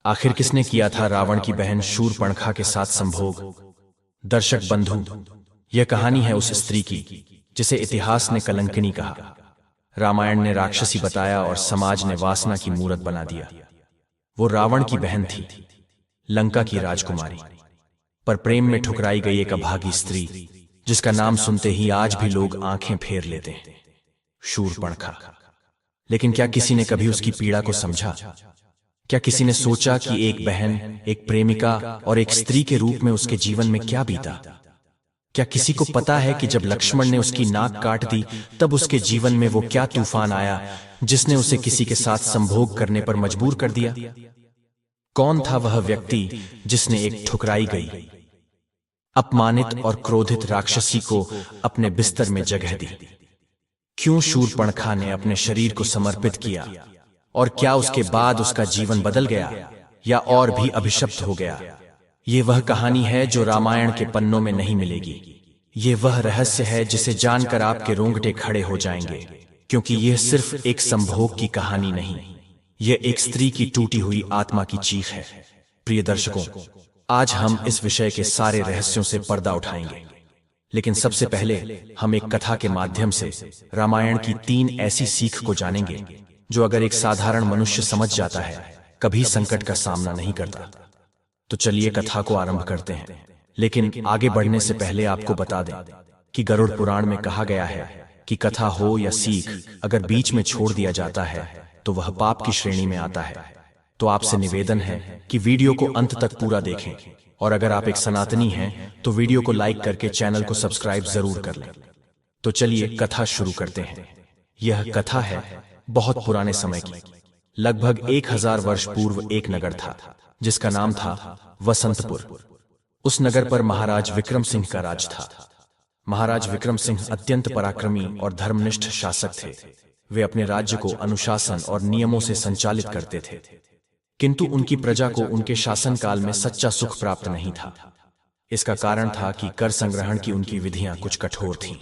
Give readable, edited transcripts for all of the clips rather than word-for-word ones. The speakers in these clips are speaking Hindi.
आखिर किसने किया था रावण की बहन शूरपणखा के साथ संभोग? दर्शक बंधु, यह कहानी है उस स्त्री की जिसे इतिहास ने कलंकिनी कहा, रामायण ने राक्षसी बताया और समाज ने वासना की मूरत बना दिया। वो रावण की बहन थी, लंका की राजकुमारी, पर प्रेम में ठुकराई गई एक अभागी स्त्री जिसका नाम सुनते ही आज भी लोग आंखें फेर लेते हैं, शूरपणखा। लेकिन क्या किसी ने कभी उसकी पीड़ा को समझा? क्या किसी ने सोचा कि एक बहन, एक प्रेमिका और एक स्त्री के रूप में उसके जीवन में क्या बीता? क्या किसी को पता है कि जब लक्ष्मण ने उसकी नाक काट दी तब उसके जीवन में वो क्या तूफान आया जिसने उसे किसी के साथ संभोग करने पर मजबूर कर दिया? कौन था वह व्यक्ति जिसने एक ठुकराई गई, अपमानित और क्रोधित राक्षसी को अपने बिस्तर में जगह दी? क्यों शूरपणखा ने अपने शरीर को समर्पित किया, और क्या उसके बाद उसका जीवन बदल गया या और भी अभिशप्त हो गया? ये वह कहानी है जो रामायण के पन्नों में नहीं मिलेगी। ये वह रहस्य है जिसे जानकर आपके रोंगटे खड़े हो जाएंगे, क्योंकि यह सिर्फ एक संभोग की कहानी नहीं, यह एक स्त्री की टूटी हुई आत्मा की चीख है। प्रिय दर्शकों, आज हम इस विषय के सारे रहस्यों से पर्दा उठाएंगे, लेकिन सबसे पहले हम एक कथा के माध्यम से रामायण की 3 ऐसी सीख को जानेंगे जो अगर एक साधारण मनुष्य समझ जाता है कभी संकट का सामना नहीं करता। तो चलिए कथा को आरंभ करते हैं। लेकिन आगे बढ़ने से पहले आपको बता दें कि गरुड़ पुराण में कहा गया है कि कथा हो या सीख, अगर बीच में छोड़ दिया जाता है तो वह पाप की श्रेणी में आता है। तो आपसे निवेदन है कि वीडियो को अंत तक पूरा देखें, और अगर आप एक सनातनी हैं तो वीडियो को लाइक करके चैनल को सब्सक्राइब जरूर कर लें। तो चलिए कथा शुरू करते हैं। यह कथा है बहुत पुराने समय की। लगभग 1000 वर्ष पूर्व एक नगर था जिसका नाम था वसंतपुर। उस नगर पर महाराज विक्रम सिंह का राज था। महाराज विक्रम सिंह अत्यंत पराक्रमी और धर्मनिष्ठ शासक थे। वे अपने राज्य को अनुशासन और नियमों से संचालित करते थे, किंतु उनकी प्रजा को उनके शासनकाल में सच्चा सुख प्राप्त नहीं था। इसका कारण था कि कर संग्रहण की उनकी विधियां कुछ कठोर थीं।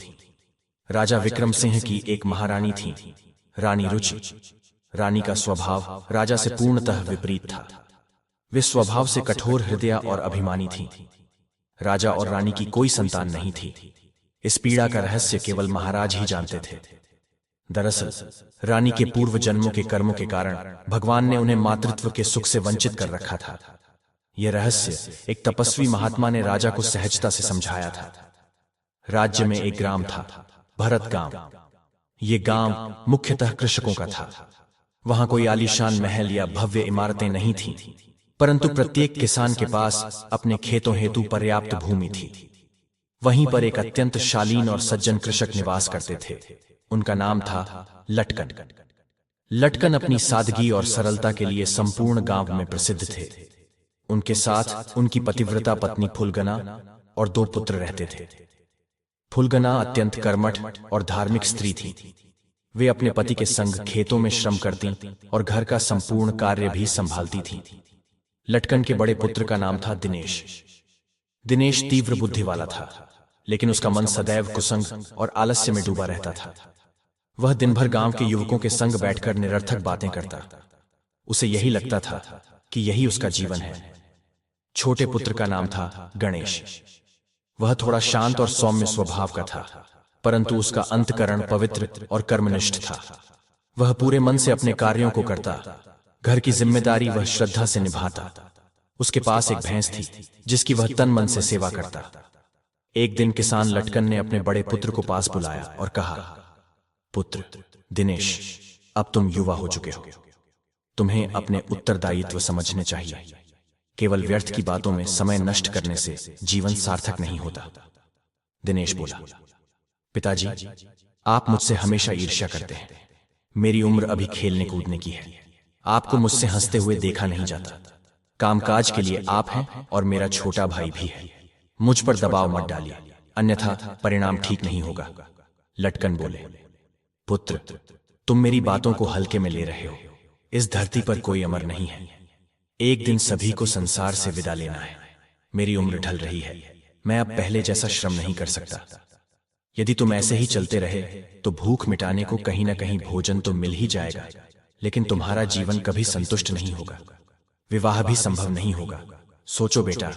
राजा विक्रम सिंह की एक महारानी थी, रानी रुचि। रानी का स्वभाव राजा से पूर्णतः विपरीत था। वे स्वभाव से कठोर हृदय और अभिमानी थीं। राजा और रानी की कोई संतान नहीं थी। इस पीड़ा का रहस्य केवल महाराज ही जानते थे। दरअसल रानी के पूर्व जन्मों के कर्मों के कारण भगवान ने उन्हें मातृत्व के सुख से वंचित कर रखा था। यह रहस्य एक तपस्वी महात्मा ने राजा को सहजता से समझाया था। राज्य में एक ग्राम था, भरत गांव। ये गांव मुख्यतः कृषकों का था। वहां कोई आलीशान महल या भव्य इमारतें नहीं थीं, परंतु प्रत्येक किसान के पास अपने खेतों हेतु पर्याप्त भूमि थी। वहीं पर एक अत्यंत शालीन और सज्जन कृषक निवास करते थे। उनका नाम था लटकन। लटकन अपनी सादगी और सरलता के लिए संपूर्ण गांव में प्रसिद्ध थे। उनके साथ उनकी पतिव्रता पत्नी फुलगना और 2 पुत्र रहते थे। फुलगना अत्यंत कर्मठ और धार्मिक स्त्री थी। वे अपने पति के संग खेतों में श्रम करती और घर का संपूर्ण कार्य भी संभालती थीं। लटकन के बड़े पुत्र का नाम था दिनेश। दिनेश तीव्र बुद्धि वाला था, लेकिन उसका मन सदैव कुसंग और आलस्य में डूबा रहता था। वह दिन भर गांव के युवकों के संग बैठकर निरर्थक बातें करता। उसे यही लगता था कि यही उसका जीवन है। छोटे पुत्र का नाम था गणेश। वह थोड़ा शांत और सौम्य स्वभाव का था, परंतु उसका अंतःकरण पवित्र और कर्मनिष्ठ था। वह पूरे मन से अपने कार्यों को करता। घर की जिम्मेदारी वह श्रद्धा से निभाता। उसके पास एक भैंस थी जिसकी वह तन मन से सेवा करता। एक दिन किसान लटकन ने अपने बड़े पुत्र को पास बुलाया और कहा, पुत्र दिनेश, अब तुम युवा हो चुके हो। तुम्हें अपने उत्तरदायित्व समझने चाहिए। केवल व्यर्थ की बातों में समय नष्ट करने से जीवन सार्थक नहीं होता। दिनेश बोला, पिताजी, आप मुझसे हमेशा ईर्ष्या करते हैं। मेरी उम्र अभी खेलने कूदने की है। आपको मुझसे हंसते हुए देखा नहीं जाता। कामकाज के लिए आप हैं और मेरा छोटा भाई भी है। मुझ पर दबाव मत डालिए, अन्यथा परिणाम ठीक नहीं होगा। लटकन बोले, पुत्र, तुम मेरी बातों को हल्के में ले रहे हो। इस धरती पर कोई अमर नहीं है। एक दिन सभी को संसार से विदा लेना है। मेरी उम्र ढल रही है। मैं अब पहले जैसा श्रम नहीं कर सकता। यदि तुम ऐसे ही चलते रहे तो भूख मिटाने को कहीं न कहीं भोजन तो मिल ही जाएगा, लेकिन तुम्हारा जीवन कभी संतुष्ट नहीं होगा। विवाह भी संभव नहीं होगा। सोचो बेटा,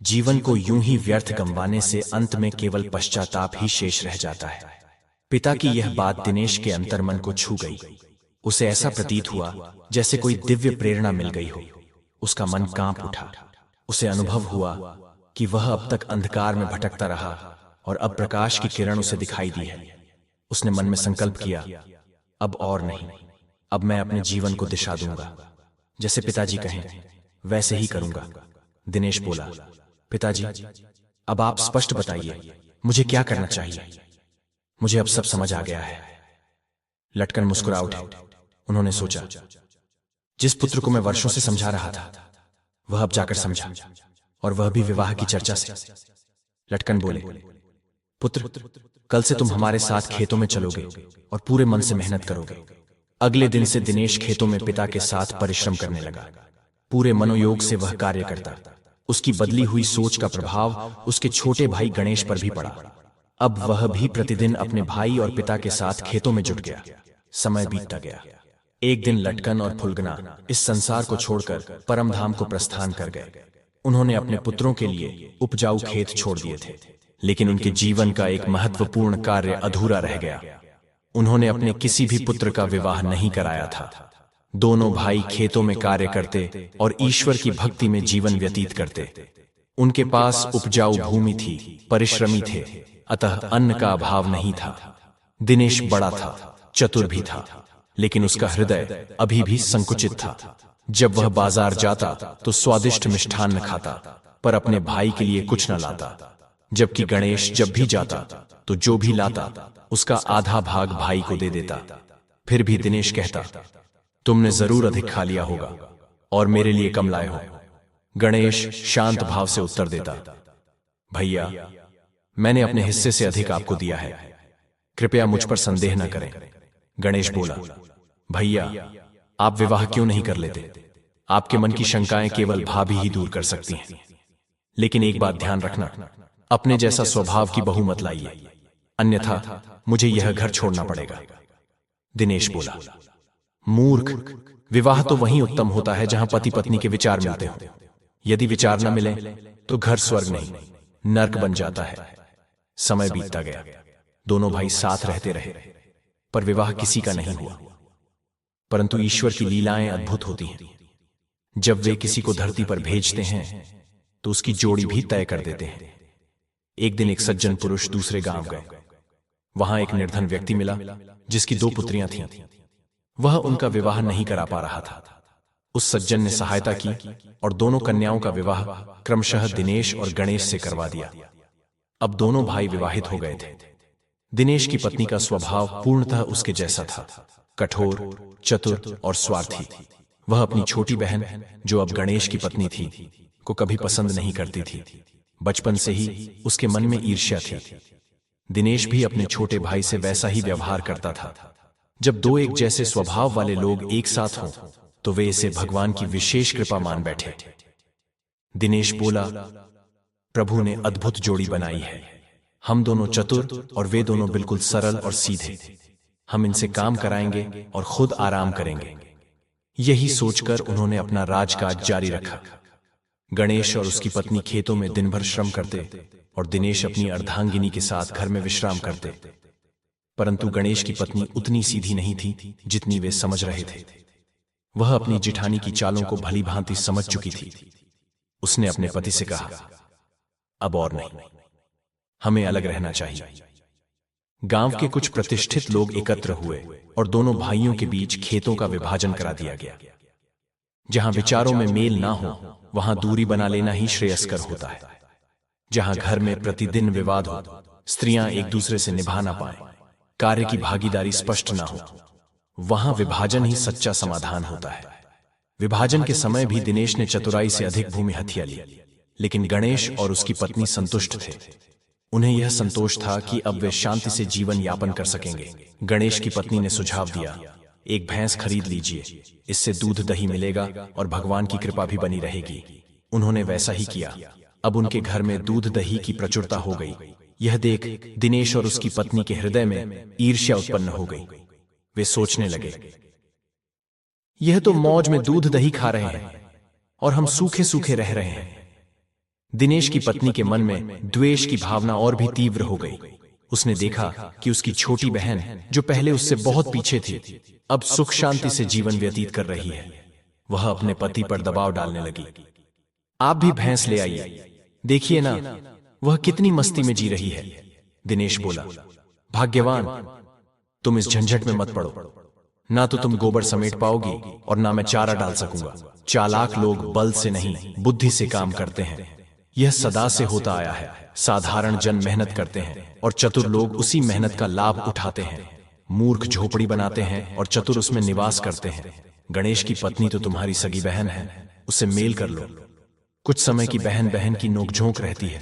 जीवन को यूं ही व्यर्थ गंवाने से अंत में केवल पश्चाताप ही शेष रह जाता है। पिता की यह बात दिनेश के अंतर्मन को छू गई। उसे ऐसा प्रतीत हुआ जैसे कोई दिव्य प्रेरणा मिल गई हो। उसका मन कांप उठा। उसे अनुभव हुआ कि वह अब तक अंधकार में भटकता रहा और अब प्रकाश की किरण उसे दिखाई दी है। उसने मन में संकल्प किया, अब और नहीं, अब मैं अपने जीवन को दिशा दूंगा। जैसे पिताजी कहें वैसे ही करूंगा। दिनेश बोला, पिताजी, अब आप स्पष्ट बताइए, मुझे क्या करना चाहिए? मुझे अब सब समझ आ गया है। लटकन मुस्कुरा उठे। उन्होंने सोचा, जिस पुत्र को मैं वर्षों से समझा रहा था वह अब जाकर समझा, और वह भी विवाह की चर्चा से। लटकन बोले, पुत्र, कल से तुम हमारे साथ खेतों में चलोगे और पूरे मन से मेहनत करोगे। अगले दिन से दिनेश खेतों में पिता के साथ परिश्रम करने लगा। पूरे मनोयोग से वह कार्य करता। उसकी बदली हुई सोच का प्रभाव उसके छोटे भाई गणेश पर भी पड़ा। अब वह भी प्रतिदिन अपने भाई और पिता के साथ खेतों में जुट गया। समय बीतता गया। एक दिन लटकन और फुलगना इस संसार को छोड़कर परमधाम को प्रस्थान कर गए। उन्होंने अपने पुत्रों के लिए उपजाऊ खेत छोड़ दिए थे, लेकिन उनके जीवन का एक महत्वपूर्ण कार्य अधूरा रह गया। उन्होंने अपने किसी भी पुत्र का विवाह नहीं कराया था। दोनों भाई खेतों में कार्य करते और ईश्वर की भक्ति में जीवन व्यतीत करते। उनके पास उपजाऊ भूमि थी, परिश्रमी थे, अतः अन्न का अभाव नहीं था। दिनेश बड़ा था, चतुर भी था, लेकिन उसका हृदय अभी भी संकुचित था। जब वह बाजार जाता तो स्वादिष्ट मिष्ठान्न खाता, पर अपने भाई के लिए कुछ न लाता। जबकि गणेश जब भी जाता तो जो भी लाता उसका आधा भाग भाई को दे देता। फिर भी दिनेश कहता, तुमने जरूर अधिक खा लिया होगा और मेरे लिए कम लाए हो। गणेश शांत भाव से उत्तर देता, भैया, मैंने अपने हिस्से से अधिक आपको दिया है, कृपया मुझ पर संदेह न करें। गणेश बोला, भैया, आप विवाह क्यों नहीं कर लेते? आपके मन की शंकाएं केवल भाभी ही दूर कर सकती हैं। लेकिन एक बात ध्यान रखना, अपने जैसा स्वभाव की बहू मत लाइए, अन्यथा मुझे यह घर छोड़ना पड़ेगा। दिनेश बोला, मूर्ख, विवाह तो वहीं उत्तम होता है जहां पति पत्नी के विचार मिलते हो। यदि विचार न मिले तो घर स्वर्ग नहीं, नर्क बन जाता है। समय बीतता गया। दोनों भाई साथ रहते रहे, पर विवाह किसी का नहीं हुआ। परंतु ईश्वर की लीलाएं अद्भुत होती हैं। जब वे किसी को धरती पर भेजते हैं तो उसकी जोड़ी भी तय कर देते हैं। एक दिन एक सज्जन पुरुष दूसरे गांव गए। वहां एक निर्धन व्यक्ति मिला जिसकी 2 पुत्रियां थीं। वह उनका विवाह नहीं करा पा रहा था। उस सज्जन ने सहायता की और दोनों कन्याओं का विवाह क्रमशः दिनेश और गणेश से करवा दिया। अब दोनों भाई विवाहित हो गए थे। दिनेश की पत्नी का स्वभाव पूर्णतः उसके जैसा था, कठोर, चतुर और स्वार्थी। वह अपनी छोटी बहन, जो अब गणेश की पत्नी थी, को कभी पसंद नहीं करती थी। बचपन से ही उसके मन में ईर्ष्या थी। दिनेश भी अपने छोटे भाई से वैसा ही व्यवहार करता था। जब 2 एक जैसे स्वभाव वाले लोग एक साथ हों तो वे इसे भगवान की विशेष कृपा मान बैठे। दिनेश बोला, प्रभु ने अद्भुत जोड़ी बनाई है। हम दोनों चतुर और वे दोनों बिल्कुल सरल और सीधे। हम इनसे काम कराएंगे और खुद आराम करेंगे। यही सोचकर उन्होंने अपना राजकाज जारी रखा। गणेश और उसकी पत्नी खेतों में दिन भर श्रम करते और दिनेश अपनी अर्धांगिनी के साथ घर में विश्राम करते। परंतु गणेश की पत्नी उतनी सीधी नहीं थी जितनी वे समझ रहे थे। वह अपनी जिठानी की चालों को भली भांति समझ चुकी थी। उसने अपने पति से कहा, अब और नहीं, हमें अलग रहना चाहिए। गांव के कुछ प्रतिष्ठित लोग एकत्र हुए और दोनों भाइयों के बीच खेतों का विभाजन करा दिया गया। जहां विचारों में मेल ना हो वहां दूरी बना लेना ही श्रेयस्कर होता है। जहां घर में प्रतिदिन विवाद हो, स्त्रियां एक दूसरे से निभा ना पाएं, कार्य की भागीदारी स्पष्ट ना हो, वहां विभाजन ही सच्चा समाधान होता है। विभाजन के समय भी दिनेश ने चतुराई से अधिक भूमि हथिया ली, लेकिन गणेश और उसकी पत्नी संतुष्ट थे। उन्हें यह संतोष था कि अब वे शांति से जीवन यापन कर सकेंगे। गणेश की पत्नी ने सुझाव दिया, एक भैंस खरीद लीजिए, इससे दूध दही मिलेगा और भगवान की कृपा भी बनी रहेगी। उन्होंने वैसा ही किया। अब उनके घर में दूध दही की प्रचुरता हो गई। यह देख दिनेश और उसकी पत्नी के हृदय में ईर्ष्या उत्पन्न हो गई। वे सोचने लगे, यह तो मौज में दूध दही खा रहे हैं, और हम सूखे सूखे रह रहे हैं। दिनेश की पत्नी के मन में द्वेष की भावना और भी तीव्र हो गई। उसने देखा कि उसकी छोटी बहन, जो पहले उससे बहुत पीछे थी, अब सुख शांति से जीवन व्यतीत कर रही है। वह अपने पति पर दबाव डालने लगी। आप भी भैंस ले आइए, देखिए ना वह कितनी मस्ती में जी रही है। दिनेश बोला, भाग्यवान, तुम इस झंझट में मत पड़ो। ना तो तुम गोबर समेट पाओगी और ना मैं चारा डाल सकूंगा। चालाक लोग बल से नहीं बुद्धि से काम करते हैं। यह सदा से होता आया है। साधारण जन मेहनत करते हैं और चतुर लोग उसी मेहनत का लाभ उठाते हैं। मूर्ख झोपड़ी बनाते हैं और चतुर उसमें निवास करते हैं। गणेश की पत्नी तो तुम्हारी सगी बहन है, उससे मेल कर लो। कुछ समय की बहन बहन की नोकझोंक रहती है,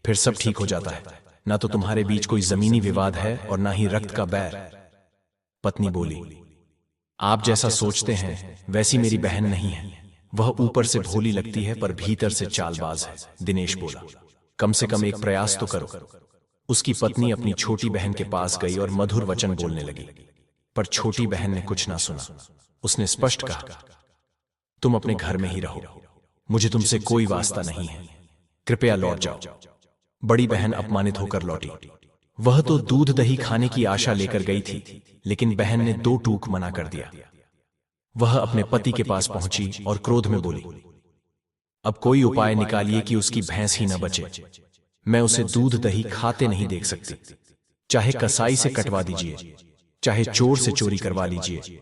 फिर सब ठीक हो जाता है। ना तो तुम्हारे बीच कोई जमीनी विवाद है और ना ही रक्त का बैर। पत्नी बोली, आप जैसा सोचते हैं वैसी मेरी बहन नहीं है। वह ऊपर से भोली लगती है पर भीतर से चालबाज है। दिनेश बोला, कम से कम एक प्रयास तो करो। उसकी पत्नी अपनी छोटी बहन के पास गई और मधुर वचन बोलने लगी, पर छोटी बहन ने कुछ ना सुना। उसने स्पष्ट कहा, तुम अपने घर में ही रहो, मुझे तुमसे कोई वास्ता नहीं है, कृपया लौट जाओ। बड़ी बहन अपमानित होकर लौटी। वह तो दूध दही खाने की आशा लेकर गई थी, लेकिन बहन ने दो टूक मना कर दिया। वह अपने पति के पास पहुंची और क्रोध में बोली, अब कोई उपाय निकालिए कि उसकी भैंस ही न बचे। मैं उसे दूध दही खाते नहीं देख सकती। चाहे कसाई से कटवा दीजिए, चाहे चोर से चोरी करवा लीजिए,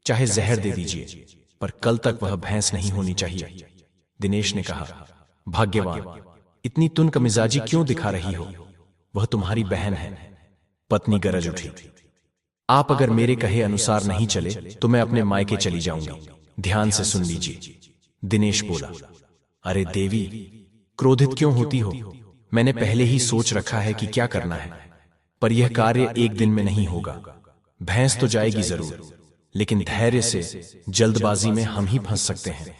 चाहे जहर दे दीजिए, पर कल तक वह भैंस नहीं होनी चाहिए। दिनेश ने कहा, भाग्यवान, इतनी तुनक मिजाजी क्यों दिखा रही हो? वह तुम्हारी बहन है। पत्नी गरज उठी, आप अगर मेरे कहे अनुसार नहीं चले तो मैं अपने मायके चली जाऊंगी। ध्यान से सुन लीजिए। दिनेश बोला, अरे देवी, क्रोधित क्यों होती हो? मैंने पहले ही सोच रखा है कि क्या करना है, पर यह कार्य एक दिन में नहीं होगा। भैंस तो जाएगी जरूर, लेकिन धैर्य से, जल्दबाजी में हम ही फंस सकते हैं।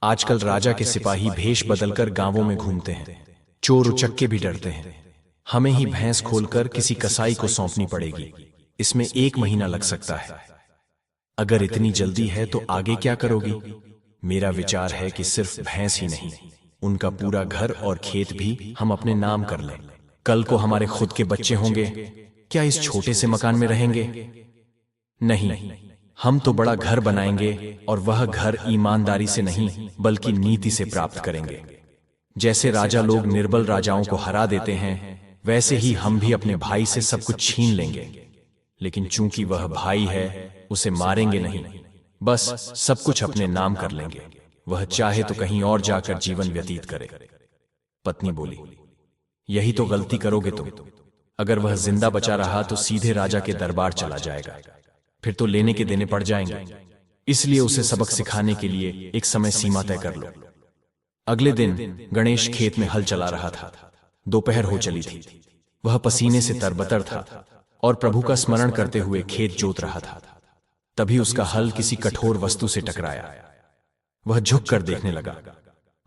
आजकल राजा के सिपाही भेष बदलकर गांवों में घूमते हैं। चोर उचक्के भी डरते हैं। हमें ही भैंस खोलकर किसी कसाई को सौंपनी पड़ेगी। इसमें 1 महीना लग सकता है। अगर इतनी जल्दी है तो आगे क्या करोगी? मेरा विचार है कि सिर्फ भैंस ही नहीं, उनका पूरा घर और खेत भी हम अपने नाम कर लें। कल को हमारे खुद के बच्चे होंगे, क्या इस छोटे से मकान में रहेंगे? नहीं, हम तो बड़ा घर बनाएंगे और वह घर ईमानदारी से नहीं बल्कि नीति से प्राप्त करेंगे। जैसे राजा लोग निर्बल राजाओं को हरा देते हैं, वैसे ही हम भी अपने भाई से सब कुछ छीन लेंगे। लेकिन चूंकि वह भाई है, उसे मारेंगे नहीं, बस सब कुछ अपने नाम कर लेंगे। वह चाहे तो कहीं और जाकर जीवन व्यतीत करे। पत्नी बोली, यही तो गलती करोगे तुम। अगर वह जिंदा बचा रहा तो सीधे राजा के दरबार चला जाएगा, फिर तो लेने के देने पड़ जाएंगे। इसलिए उसे सबक सिखाने के लिए एक समय सीमा तय कर लो। अगले दिन गणेश खेत में हल चला रहा था। दोपहर हो चली थी। वह पसीने से तरबतर था और प्रभु का स्मरण करते हुए खेत जोत रहा था। तभी उसका हल किसी कठोर वस्तु से टकराया। वह झुक कर देखने लगा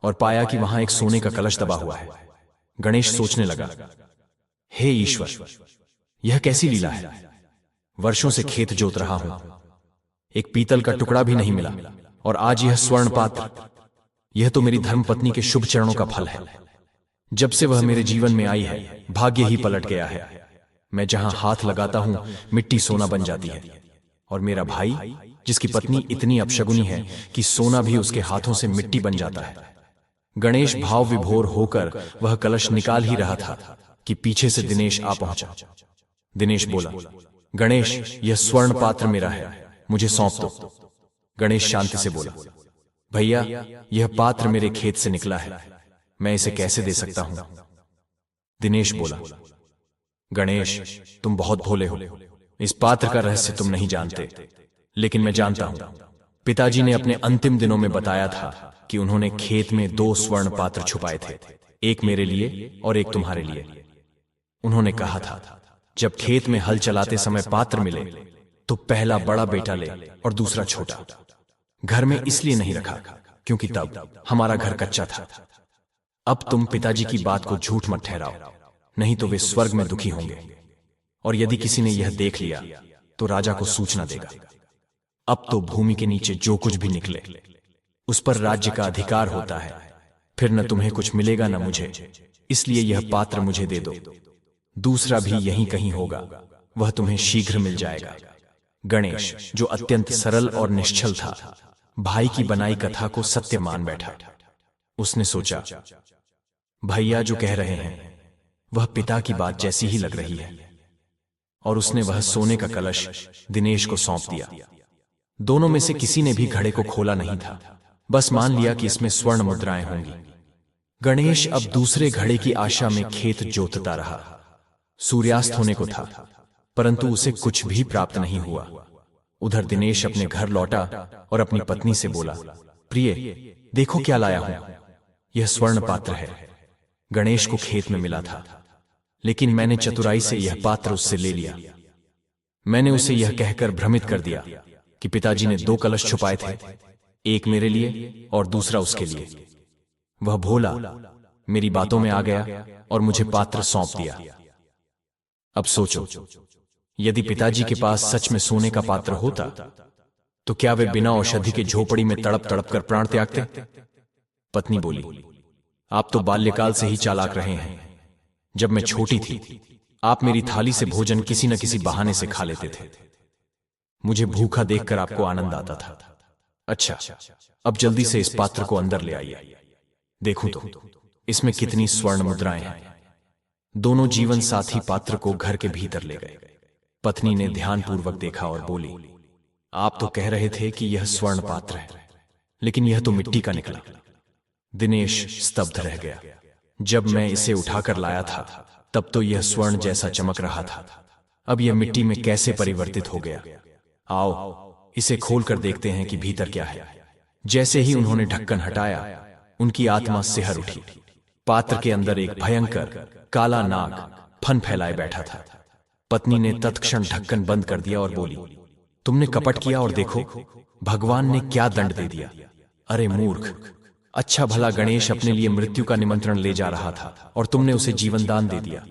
और पाया कि वहां एक सोने का कलश दबा हुआ है। गणेश सोचने लगा, हे ईश्वर, यह कैसी लीला है? वर्षों से खेत जोत रहा हूं, एक पीतल का टुकड़ा भी नहीं मिला, और आज यह स्वर्ण पात्र। यह तो मेरी धर्मपत्नी के शुभ चरणों का फल है। जब से वह मेरे जीवन में आई है, भाग्य ही पलट गया है। मैं जहां हाथ लगाता हूं, मिट्टी सोना बन जाती है। और मेरा भाई, जिसकी पत्नी इतनी अपशगुनी है कि सोना भी उसके हाथों से मिट्टी बन जाता है। गणेश भाव विभोर होकर वह कलश निकाल ही रहा था कि पीछे से दिनेश आ पहुंचा। दिनेश बोला, गणेश, यह स्वर्ण पात्र मेरा है, मुझे सौंप दो। गणेश शांति से बोला, भैया, यह पात्र मेरे खेत से निकला है, मैं इसे कैसे दे सकता हूं? दिनेश बोला, गणेश, तुम बहुत भोले हो। इस पात्र का रहस्य तुम नहीं जानते, लेकिन मैं जानता हूं। पिताजी ने अपने अंतिम दिनों में बताया था कि उन्होंने खेत में 2 स्वर्ण पात्र छुपाए थे, एक मेरे लिए और एक तुम्हारे लिए। उन्होंने कहा था, जब खेत में हल चलाते समय पात्र मिले तो पहला बड़ा बेटा ले और दूसरा छोटा। घर में इसलिए नहीं रखा क्योंकि तब हमारा घर कच्चा था। अब तुम पिताजी की बात को झूठ मत ठहराओ, नहीं तो वे स्वर्ग में दुखी होंगे, और यदि किसी ने यह देख लिया तो राजा को सूचना देगा। अब तो भूमि के नीचे जो कुछ भी निकले उस पर राज्य का अधिकार होता है। फिर न तुम्हें कुछ मिलेगा न मुझे, इसलिए यह पात्र मुझे दे दो। दूसरा भी यहीं कहीं होगा, वह तुम्हें शीघ्र मिल जाएगा। गणेश, जो अत्यंत सरल और निश्चल था, भाई की बनाई कथा को सत्य मान बैठा। उसने सोचा, भैया जो कह रहे हैं वह पिता की बात जैसी ही लग रही है, और उसने वह सोने का कलश दिनेश को सौंप दिया। दोनों में से किसी ने भी घड़े को खोला नहीं था, बस मान लिया कि इसमें स्वर्ण मुद्राएं होंगी। गणेश अब दूसरे घड़े की आशा में खेत जोतता रहा। सूर्यास्त होने को था, परंतु उसे कुछ भी प्राप्त नहीं हुआ। उधर दिनेश अपने घर लौटा और अपनी पत्नी से बोला, प्रिय, देखो क्या लाया हूं, यह स्वर्ण पात्र है। गणेश को खेत में मिला था, लेकिन मैंने चतुराई से यह पात्र उससे ले लिया। मैंने उसे यह कहकर भ्रमित कर दिया कि पिताजी ने 2 कलश छुपाए थे, एक मेरे लिए और दूसरा उसके लिए। वह भोला मेरी बातों में आ गया और मुझे पात्र सौंप दिया। अब सोचो, यदि पिताजी के पास सच में सोने का पात्र होता तो क्या वे बिना औषधि के झोपड़ी में तड़प तड़प कर प्राण त्यागते? पत्नी बोली, आप तो बाल्यकाल से ही चालाक रहे हैं। जब मैं छोटी थी, आप मेरी थाली से भोजन किसी न किसी बहाने से खा लेते थे। मुझे भूखा देखकर आपको आनंद आता था। अच्छा, अब जल्दी से इस पात्र को अंदर ले आइए। देखूं तो इसमें कितनी स्वर्ण मुद्राएं हैं। दोनों जीवन साथी पात्र को घर के भीतर ले गए। पत्नी ने ध्यानपूर्वक देखा और बोली, आप तो कह रहे थे कि यह स्वर्ण पात्र है, लेकिन यह तो मिट्टी का निकला। दिनेश स्तब्ध रह गया। जब मैं इसे उठाकर लाया था तब तो यह स्वर्ण जैसा चमक रहा था, अब यह मिट्टी में कैसे परिवर्तित हो गया? आओ इसे खोलकर देखते हैं कि भीतर क्या है। जैसे ही उन्होंने ढक्कन हटाया, उनकी आत्मा सिहर उठी। पात्र के अंदर एक भयंकर काला नाग फन फैलाए बैठा था। पत्नी ने तत्क्षण ढक्कन बंद कर दिया और बोली, तुमने कपट किया और देखो भगवान ने क्या दंड दे दिया। अरे मूर्ख, अच्छा भला गणेश अपने लिए मृत्यु का निमंत्रण ले जा रहा था और तुमने उसे जीवन दान दे दिया।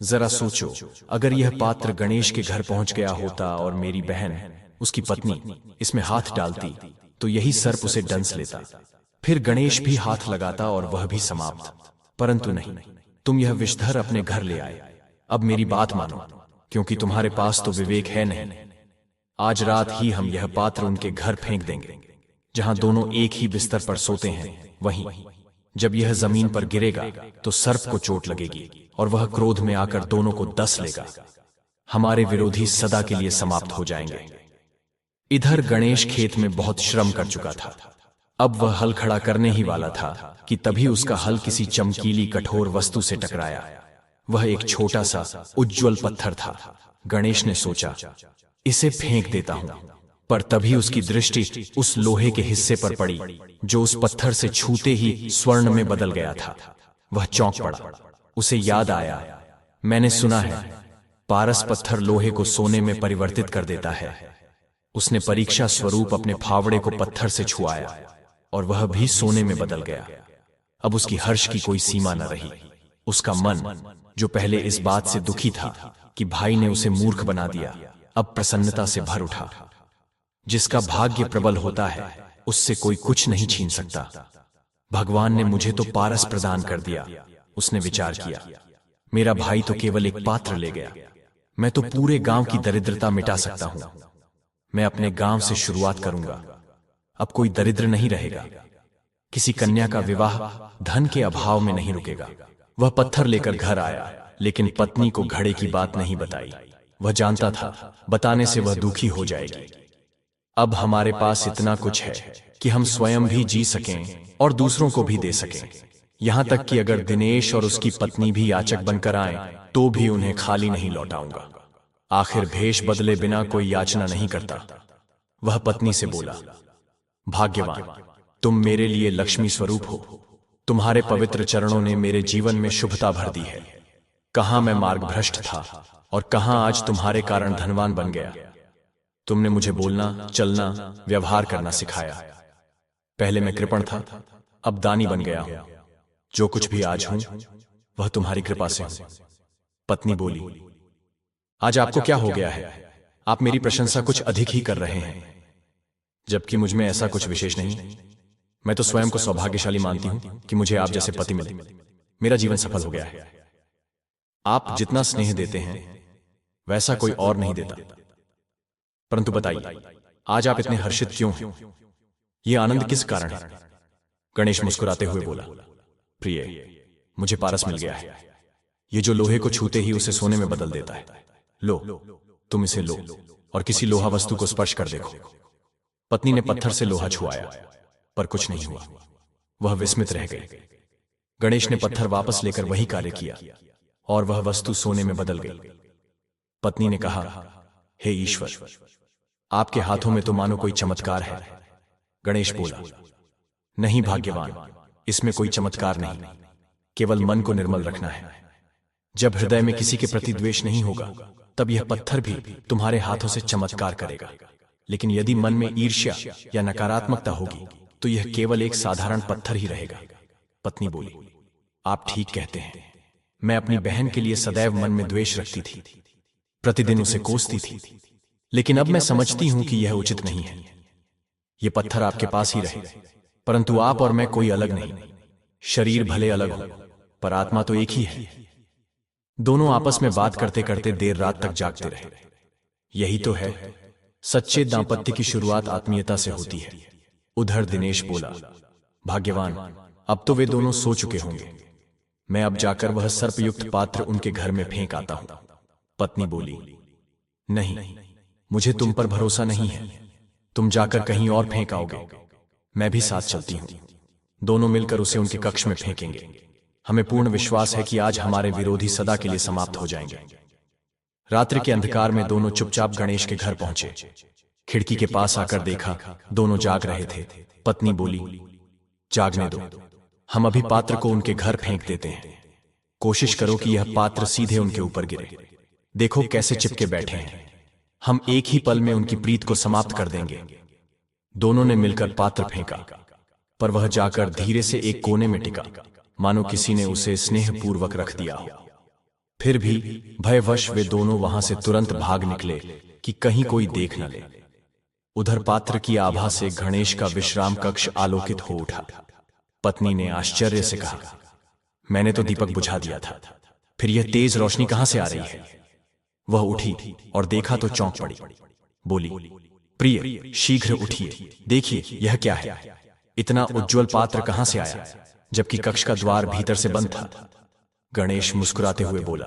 जरा सोचो, अगर यह पात्र गणेश के घर पहुंच गया होता और मेरी बहन, उसकी पत्नी, इसमें हाथ डालती तो यही सर्प उसे डंस लेता। फिर गणेश भी हाथ लगाता और वह भी समाप्त। परंतु नहीं, तुम यह विषधर अपने घर ले आए। अब मेरी बात मानो, क्योंकि तुम्हारे पास तो विवेक है नहीं। आज रात ही हम यह पात्र उनके घर फेंक देंगे, जहां दोनों एक ही बिस्तर पर सोते हैं। वहीं जब यह जमीन पर गिरेगा तो सर्प को चोट लगेगी और वह क्रोध में आकर दोनों को डस लेगा। हमारे विरोधी सदा के लिए समाप्त हो जाएंगे। इधर गणेश खेत में बहुत श्रम कर चुका था। अब वह हल खड़ा करने ही वाला था कि तभी उसका हल किसी चमकीली कठोर वस्तु से टकराया। वह एक छोटा सा उज्ज्वल पत्थर था। गणेश ने सोचा, इसे फेंक देता हूं, पर तभी उसकी दृष्टि उस लोहे के हिस्से पर पड़ी जो उस पत्थर से छूते ही स्वर्ण में बदल गया था। वह चौंक पड़ा। उसे याद आया, मैंने सुना है पारस पत्थर लोहे को सोने में परिवर्तित कर देता है। उसने परीक्षा स्वरूप अपने फावड़े को पत्थर से छुआया और वह भी सोने में बदल गया। अब उसकी हर्ष की कोई सीमा न रही। उसका मन, जो पहले इस बात से दुखी था कि भाई ने उसे मूर्ख बना दिया, अब प्रसन्नता से भर उठा। जिसका भाग्य प्रबल होता है उससे कोई कुछ नहीं छीन सकता। भगवान ने मुझे तो पारस प्रदान कर दिया। उसने विचार किया, मेरा भाई तो केवल एक पात्र ले गया, मैं तो पूरे गांव की दरिद्रता मिटा सकता हूं। मैं अपने गांव से शुरुआत करूंगा। अब कोई दरिद्र नहीं रहेगा। किसी कन्या का विवाह धन के अभाव में नहीं रुकेगा। वह पत्थर लेकर घर आया, लेकिन पत्नी को घड़े की बात नहीं बताई। वह जानता था बताने से वह दुखी हो जाएगी। अब हमारे पास इतना कुछ है कि हम स्वयं भी जी सकें और दूसरों को भी दे सकें। यहां तक कि अगर दिनेश और उसकी पत्नी भी याचक बनकर आए तो भी उन्हें खाली नहीं लौटाऊंगा। आखिर भेष बदले बिना कोई याचना नहीं करता। वह पत्नी से बोला, भाग्यवान, तुम मेरे लिए लक्ष्मी स्वरूप हो। तुम्हारे पवित्र चरणों ने मेरे जीवन में शुभता भर दी है। कहां मैं मार्गभ्रष्ट था और कहां आज तुम्हारे कारण धनवान बन गया। तुमने मुझे बोलना, चलना, व्यवहार करना सिखाया। पहले मैं कृपण था, अब दानी बन गया हूं। जो कुछ भी आज हूं वह तुम्हारी कृपा से हूं। पत्नी बोली, आज आपको क्या हो गया है? आप मेरी प्रशंसा कुछ अधिक ही कर रहे हैं, जबकि मुझ में ऐसा कुछ विशेष नहीं। मैं तो स्वयं को सौभाग्यशाली मानती हूं कि मुझे आप जैसे पति मिले। मेरा जीवन सफल हो गया है। आप जितना स्नेह देते हैं वैसा कोई और नहीं देता। परंतु बताइए, आज आप इतने हर्षित क्यों हैं? ये आनंद किस कारण है? गणेश मुस्कुराते हुए बोला, प्रिय, मुझे पारस मिल गया है। ये जो लोहे को छूते ही उसे सोने में बदल देता है। लो, तुम इसे लो और किसी लोहा वस्तु को स्पर्श कर देखो। पत्नी ने पत्थर से लोहा छुआया, पर कुछ नहीं हुआ। वह विस्मित रह गई। गणेश ने पत्थर वापस लेकर वही कार्य किया और वह वस्तु सोने में बदल गई। पत्नी ने कहा, हे ईश्वर, आपके हाथों में तो मानो कोई चमत्कार है। गणेश बोला, नहीं भाग्यवान, इसमें कोई चमत्कार नहीं, केवल मन को निर्मल रखना है। जब हृदय में किसी के प्रति द्वेष नहीं होगा, तब यह पत्थर भी तुम्हारे हाथों से चमत्कार करेगा। लेकिन यदि मन में ईर्ष्या या नकारात्मकता होगी, तो यह केवल एक साधारण पत्थर ही रहेगा। पत्नी बोली, आप ठीक कहते हैं। मैं अपनी बहन के लिए सदैव मन में द्वेष रखती थी, प्रतिदिन उसे कोसती थी, लेकिन अब मैं समझती हूं कि यह उचित नहीं है। यह पत्थर आपके पास ही रहे, परंतु आप और मैं कोई अलग नहीं। शरीर भले अलग हो, पर आत्मा तो एक ही है। दोनों आपस में बात करते करते देर रात तक जागते रहे। यही तो है, सच्चे दांपत्य की शुरुआत आत्मीयता से होती है। उधर दिनेश बोला, भाग्यवान, अब तो वे दोनों सो चुके होंगे। मैं अब जाकर वह सर्पयुक्त पात्र उनके घर में फेंक आता हूं। पत्नी बोली, नहीं, मुझे तुम पर भरोसा नहीं है। तुम जाकर कहीं और फेंक आओगे, मैं भी साथ चलती हूं। दोनों मिलकर उसे उनके कक्ष में फेंकेंगे। हमें पूर्ण विश्वास है कि आज हमारे विरोधी सदा के लिए समाप्त हो जाएंगे। रात्रि के अंधकार में दोनों चुपचाप गणेश के घर पहुंचे। खिड़की के पास आकर देखा, दोनों जाग रहे थे। पत्नी बोली, जागने दो, हम अभी पात्र को उनके घर फेंक देते हैं। कोशिश करो कि यह पात्र सीधे उनके ऊपर गिरे। देखो कैसे चिपके बैठे हैं। हम एक ही पल में उनकी प्रीत को समाप्त कर देंगे। दोनों ने मिलकर पात्र फेंका, पर वह जाकर धीरे से एक कोने में टिका, मानो किसी ने उसे स्नेहपूर्वक रख दिया हो। फिर भी भयवश वे दोनों वहां से तुरंत भाग निकले कि कहीं कोई देख न ले। उधर पात्र की आभा से गणेश का विश्राम कक्ष आलोकित हो उठा। पत्नी ने आश्चर्य से कहा, मैंने तो दीपक बुझा दिया था, फिर यह तेज रोशनी कहां से आ रही है? वह उठी और देखा तो चौंक पड़ी। बोली, प्रिय, शीघ्र उठिए, देखिए यह क्या है। इतना उज्जवल पात्र कहां से आया, जबकि कक्ष का द्वार भीतर से बंद था। गणेश मुस्कुराते हुए बोला,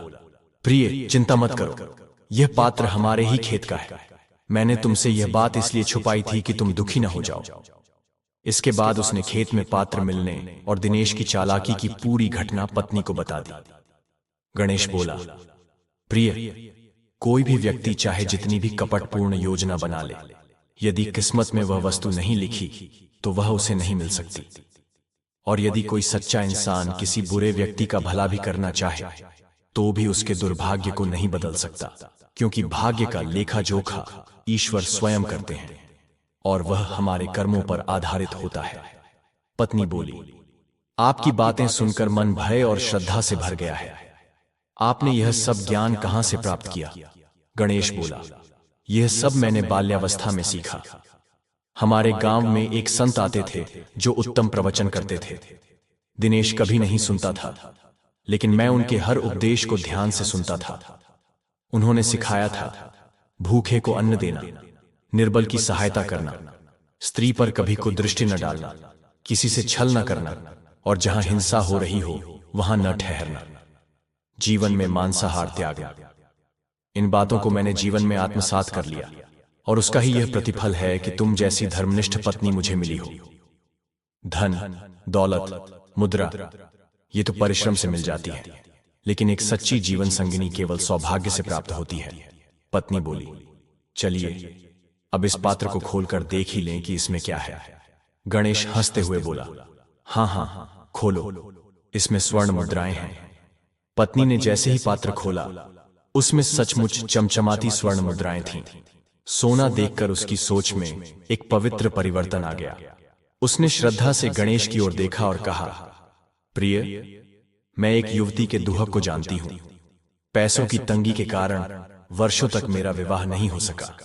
प्रिय, चिंता मत करो, यह पात्र हमारे ही खेत का है। मैंने तुमसे यह बात इसलिए छुपाई थी कि तुम दुखी न हो जाओ। इसके बाद उसने खेत में पात्र मिलने और दिनेश की चालाकी की पूरी घटना पत्नी को बता दी। गणेश बोला, प्रिय, कोई भी व्यक्ति चाहे जितनी भी कपटपूर्ण योजना बना ले, यदि किस्मत में वह वस्तु नहीं लिखी तो वह उसे नहीं मिल सकती। और यदि कोई सच्चा इंसान किसी बुरे व्यक्ति का भला भी करना चाहे तो भी उसके दुर्भाग्य को नहीं बदल सकता, क्योंकि भाग्य का लेखा जोखा ईश्वर स्वयं करते हैं और वह हमारे कर्मों पर आधारित होता है। पत्नी बोली, आपकी बातें सुनकर मन भय और श्रद्धा से भर गया है। आपने यह सब ज्ञान कहां से प्राप्त किया? गणेश बोला, यह सब मैंने बाल्यावस्था में सीखा। हमारे गांव में एक संत आते थे जो उत्तम प्रवचन करते थे। दिनेश कभी नहीं सुनता था, लेकिन मैं उनके हर उपदेश को ध्यान से सुनता था। उन्होंने सिखाया था, भूखे को अन्न देना, निर्बल की सहायता करना, स्त्री पर कभी को दृष्टि न डालना, किसी से छल न करना और जहां हिंसा हो रही हो वहां न ठहरना, जीवन में मांसाहार त्यागना। इन बातों को मैंने जीवन में आत्मसात कर लिया और उसका ही यह प्रतिफल है कि तुम जैसी धर्मनिष्ठ पत्नी मुझे मिली हो। धन, दौलत, मुद्रा, ये तो परिश्रम से मिल जाती है, लेकिन एक सच्ची जीवन संगिनी केवल सौभाग्य से प्राप्त होती है। पत्नी बोली, चलिए अब इस पात्र को खोलकर देख ही लें कि इसमें क्या है। गणेश हंसते हुए बोला, हाँ हाँ, खोलो, इसमें स्वर्ण मुद्राएं हैं। पत्नी ने जैसे ही पात्र खोला, उसमें सचमुच चमचमाती स्वर्ण मुद्राएं थीं। सोना देखकर उसकी सोच में एक पवित्र परिवर्तन आ गया। उसने श्रद्धा से गणेश की ओर देखा और कहा, प्रिय, मैं एक युवती के दुहक को जानती हूं। पैसों की तंगी के कारण वर्षों तक मेरा विवाह नहीं हो सका।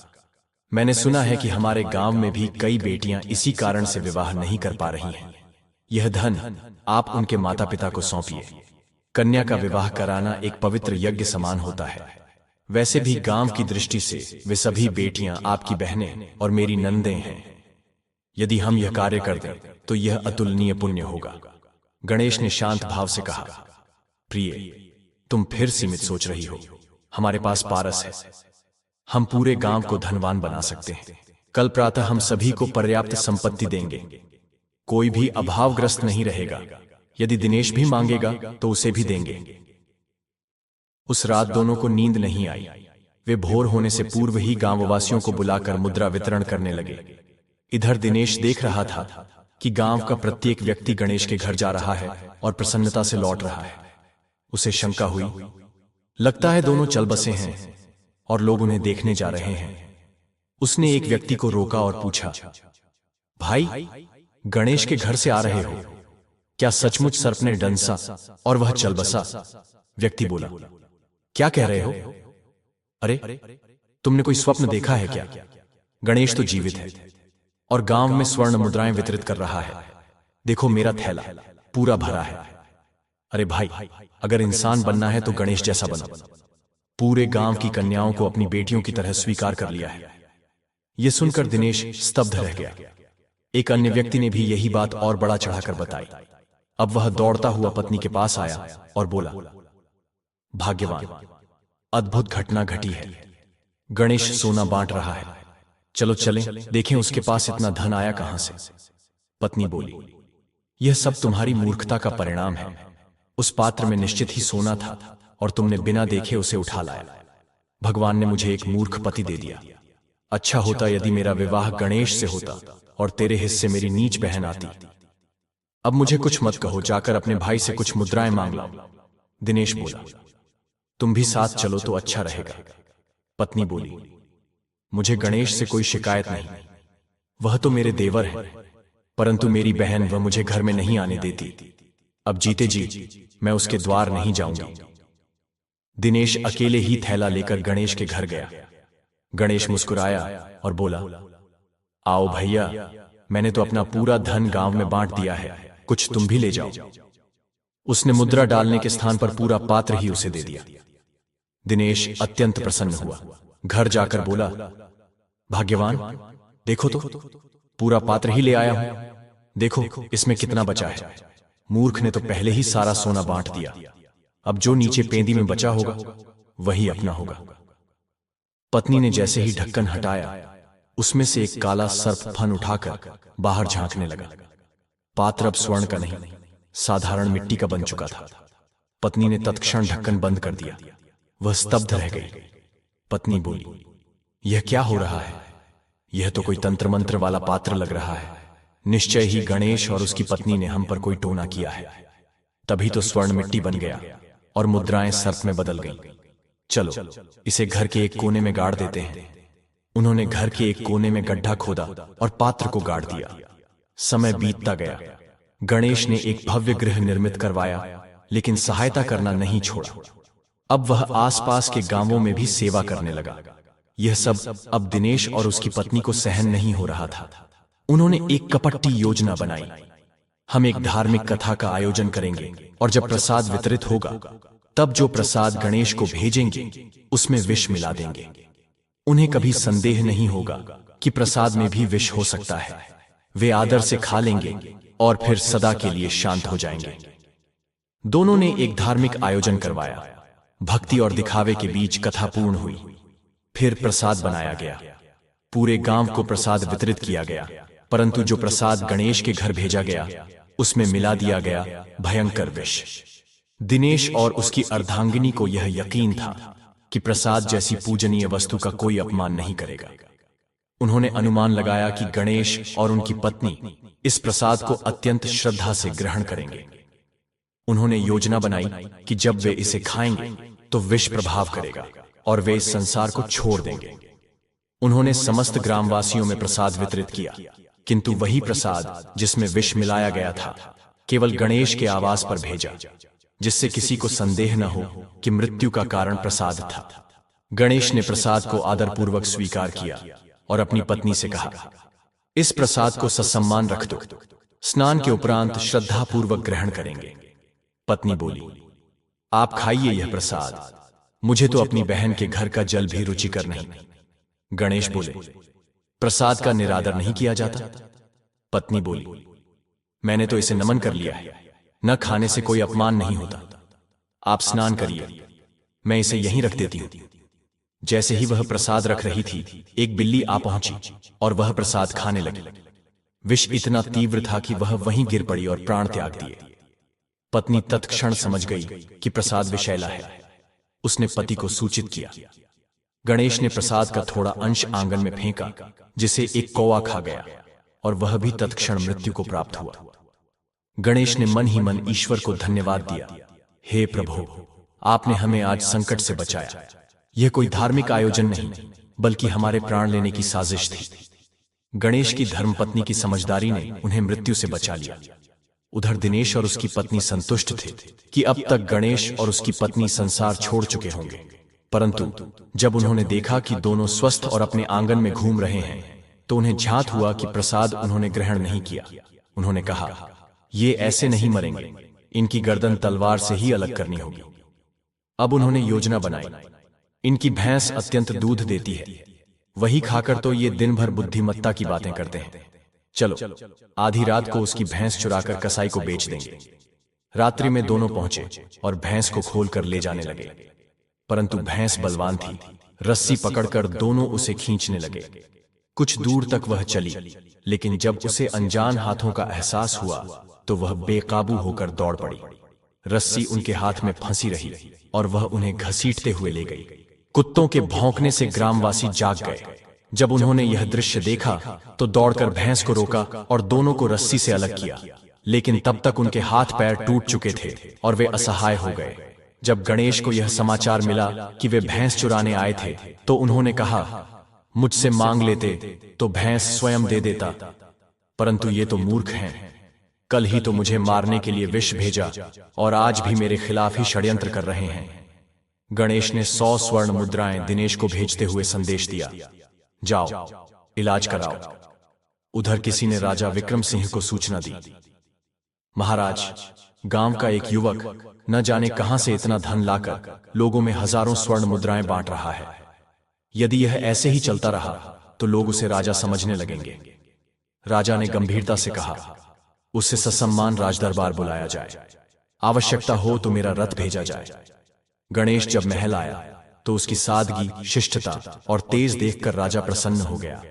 मैंने सुना है कि हमारे गांव में भी कई बेटियां इसी कारण से विवाह नहीं कर पा रही हैं। यह धन आप उनके माता पिता को सौंपिए। कन्या का विवाह कराना एक पवित्र यज्ञ समान होता है। वैसे भी गांव की दृष्टि से वे सभी बेटियां आपकी बहनें और मेरी नंदें हैं। यदि हम यह कार्य कर दें तो यह अतुलनीय पुण्य होगा। गणेश ने शांत भाव से कहा, प्रिय, तुम फिर सीमित सोच रही हो। हमारे पास पारस है। हम पूरे गांव को धनवान बना सकते हैं। कल प्रातः हम सभी को पर्याप्त संपत्ति देंगे। कोई भी अभावग्रस्त नहीं रहेगा। यदि दिनेश भी मांगेगा तो उसे भी देंगे। उस रात दोनों को नींद नहीं आई। वे भोर होने से पूर्व ही गांववासियों को बुलाकर मुद्रा वितरण करने लगे। इधर दिनेश देख रहा था कि गांव का प्रत्येक व्यक्ति गणेश के घर जा रहा है और प्रसन्नता से लौट रहा है। उसे शंका हुई, लगता है दोनों चल बसे हैं और लोग उन्हें देखने जा रहे हैं। उसने एक व्यक्ति को रोका और पूछा, भाई, गणेश के घर से आ रहे हो? क्या सचमुच सर्प ने डंसा और वह चल बसा? व्यक्ति बोला, क्या कह रहे हो? अरे, तुमने कोई स्वप्न देखा है क्या? गणेश तो जीवित है और गांव में स्वर्ण मुद्राएं वितरित कर रहा है। देखो, मेरा थैला पूरा भरा है। अरे भाई, अगर इंसान बनना है तो गणेश जैसा बनो। पूरे गांव की कन्याओं को अपनी बेटियों की तरह स्वीकार कर लिया है। यह सुनकर दिनेश स्तब्ध रह गया। एक अन्य व्यक्ति ने भी यही बात और बढ़ा चढ़ाकर बताई। अब वह दौड़ता हुआ पत्नी के पास आया और बोला, भाग्यवान, अद्भुत घटना घटी है। गणेश सोना बांट रहा है। चलो चलें, देखें उसके पास इतना धन आया कहां से। पत्नी बोली, यह सब तुम्हारी मूर्खता का परिणाम है। उस पात्र में निश्चित ही सोना था और तुमने बिना देखे उसे उठा लाया। भगवान ने मुझे एक मूर्ख पति दे दिया। अच्छा होता यदि मेरा विवाह गणेश से होता और तेरे हिस्से मेरी नीच बहन आती। अब मुझे कुछ मत कहो, जाकर अपने भाई से कुछ मुद्राएं मांग लाओ। दिनेश बोला, तुम भी साथ चलो तो अच्छा रहेगा। पत्नी बोली, मुझे गणेश से कोई शिकायत नहीं। वह तो मेरे देवर है, परंतु मेरी बहन वह मुझे घर में नहीं आने देती। अब जीते जी मैं उसके द्वार नहीं जाऊंगी। दिनेश अकेले ही थैला लेकर गणेश के घर गया। गणेश मुस्कुराया और बोला, आओ भैया, मैंने तो अपना पूरा धन गांव में बांट दिया है, कुछ तुम भी ले जाओ। उसने मुद्रा डालने के स्थान पर पूरा पात्र ही उसे दे दिया। दिनेश अत्यंत प्रसन्न हुआ। घर जाकर बोला, भाग्यवान, देखो तो, पूरा पात्र ही ले आया हूं। देखो इसमें कितना बचा है। मूर्ख ने तो पहले ही सारा सोना बांट दिया। अब जो नीचे पेंदी में बचा होगा वही अपना होगा। पत्नी ने जैसे ही ढक्कन हटाया, उसमें से एक काला सर्प फन उठाकर बाहर झांकने लगा। पात्र अब स्वर्ण का नहीं, साधारण मिट्टी का बन चुका था। पत्नी ने तत्क्षण ढक्कन बंद कर दिया। वह स्तब्ध रह गई। पत्नी बोली, यह क्या हो रहा है? यह तो कोई तंत्र मंत्र वाला पात्र लग रहा है। निश्चय ही गणेश और उसकी पत्नी ने हम पर कोई टोना किया है। तभी तो स्वर्ण मिट्टी बन गया और मुद्राएं सर्प में बदल गईं। चलो इसे घर के एक कोने में गाड़ देते हैं। उन्होंने घर के एक कोने में गड्ढा खोदा और पात्र को गाड़ दिया। समय बीतता गया। गणेश ने एक भव्य गृह निर्मित करवाया, लेकिन सहायता करना नहीं छोड़ा। अब वह आसपास के गांवों में भी सेवा करने लगा। यह सब अब दिनेश और उसकी पत्नी को सहन नहीं हो रहा था। उन्होंने एक कपटी योजना बनाई। हम एक धार्मिक कथा का आयोजन करेंगे और जब प्रसाद वितरित होगा तब जो प्रसाद गणेश को भेजेंगे उसमें विष मिला देंगे। उन्हें कभी संदेह नहीं होगा कि प्रसाद में भी विष हो सकता है। वे आदर से खा लेंगे और फिर सदा के लिए शांत हो जाएंगे। दोनों ने एक धार्मिक आयोजन करवाया। भक्ति और दिखावे के बीच कथा पूर्ण हुई। फिर प्रसाद बनाया गया। पूरे गांव को प्रसाद वितरित किया गया, परंतु जो प्रसाद गणेश के घर भेजा गया उसमें मिला दिया गया भयंकर विष। दिनेश और उसकी अर्धांगिनी को यह यकीन था कि प्रसाद जैसी पूजनीय वस्तु का कोई अपमान नहीं करेगा। उन्होंने अनुमान लगाया कि गणेश और उनकी पत्नी इस प्रसाद को अत्यंत श्रद्धा से ग्रहण करेंगे। उन्होंने योजना बनाई कि जब वे इसे खाएंगे तो विष प्रभाव करेगा और वे इस संसार को छोड़ देंगे। उन्होंने समस्त ग्रामवासियों में प्रसाद वितरित किया, किंतु वही प्रसाद जिसमें विष मिलाया गया था केवल गणेश के आवास पर भेजा, जिससे किसी को संदेह न हो कि मृत्यु का कारण प्रसाद था। गणेश ने प्रसाद को आदरपूर्वक स्वीकार किया और अपनी पत्नी से कहा, इस प्रसाद को ससम्मान रख दो, स्नान के उपरांत श्रद्धापूर्वक ग्रहण करेंगे। पत्नी बोली, आप खाइए यह प्रसाद, मुझे तो अपनी बहन के घर का जल भी रुचिकर नहीं। गणेश बोले, प्रसाद का निरादर नहीं किया जाता? पत्नी बोली, मैंने तो इसे नमन कर लिया है, न खाने से कोई अपमान नहीं होता। आप स्नान करिए, मैं इसे यहीं रख देती हूं। जैसे ही वह प्रसाद रख रही थी, एक बिल्ली आ पहुंची और वह प्रसाद खाने लगी। विष इतना तीव्र था कि वह वहीं गिर पड़ी और प्राण त्याग दिए। पत्नी तत्क्षण समझ गई कि प्रसाद विषैला है। उसने पति को सूचित किया। गणेश ने प्रसाद का थोड़ा अंश आंगन में फेंका, जिसे एक कौवा खा गया और वह भी तत्क्षण मृत्यु को प्राप्त हुआ। गणेश ने मन ही मन ईश्वर को धन्यवाद दिया, हे प्रभु, आपने हमें आज संकट से बचाया। यह कोई धार्मिक आयोजन नहीं, बल्कि हमारे प्राण लेने की साजिश थी। गणेश की धर्मपत्नी की समझदारी ने उन्हें मृत्यु से बचा लिया। उधर दिनेश और उसकी पत्नी संतुष्ट थे कि अब तक गणेश और उसकी पत्नी संसार छोड़ चुके होंगे। परंतु जब उन्होंने देखा कि दोनों स्वस्थ और अपने आंगन में घूम रहे हैं, तो उन्हें झांत हुआ कि प्रसाद उन्होंने ग्रहण नहीं किया। उन्होंने कहा, ये ऐसे नहीं मरेंगे, इनकी गर्दन तलवार से ही अलग करनी होगी। अब उन्होंने योजना बनाई। इनकी भैंस अत्यंत दूध देती है, वही खाकर तो ये दिन भर बुद्धिमत्ता की बातें करते हैं। चलो, आधी रात को उसकी भैंस चुराकर कसाई को बेच देंगे। रात्रि में दोनों पहुंचे और भैंस को खोलकर ले जाने लगे। परंतु भैंस बलवान थी, रस्सी पकड़कर दोनों उसे खींचने लगे। कुछ दूर तक वह चली, लेकिन जब उसे अनजान हाथों का एहसास हुआ तो वह बेकाबू होकर दौड़ पड़ी। रस्सी उनके हाथ में फंसी रही और वह उन्हें घसीटते हुए ले गई। कुत्तों के भौंकने से ग्रामवासी जाग गए। जब उन्होंने यह दृश्य देखा तो दौड़कर भैंस को रोका और दोनों को रस्सी से अलग किया, लेकिन तब तक उनके हाथ पैर टूट चुके थे और वे असहाय हो गए। जब गणेश को यह समाचार मिला कि वे भैंस चुराने आए थे, तो उन्होंने कहा, मुझसे मांग लेते तो भैंस स्वयं दे देता, परंतु ये तो मूर्ख हैं। कल ही तो मुझे मारने के लिए विष भेजा और आज भी मेरे खिलाफ ही षड्यंत्र कर रहे हैं। गणेश ने 100 स्वर्ण मुद्राएं दिनेश को भेजते हुए संदेश दिया, जाओ, इलाज कराओ। उधर किसी ने राजा विक्रम सिंह को सूचना दी, महाराज, गांव का एक युवक न जाने कहां से इतना धन लाकर लोगों में हजारों स्वर्ण मुद्राएं बांट रहा है। यदि यह ऐसे ही चलता रहा तो लोग उसे राजा समझने लगेंगे। राजा ने गंभीरता से कहा, उसे ससम्मान राजदरबार बुलाया जाए, आवश्यकता हो तो मेरा रथ भेजा जाए। गणेश जब महल आया तो उसकी सादगी, शिष्टता और तेज देखकर राजा प्रसन्न हो गया।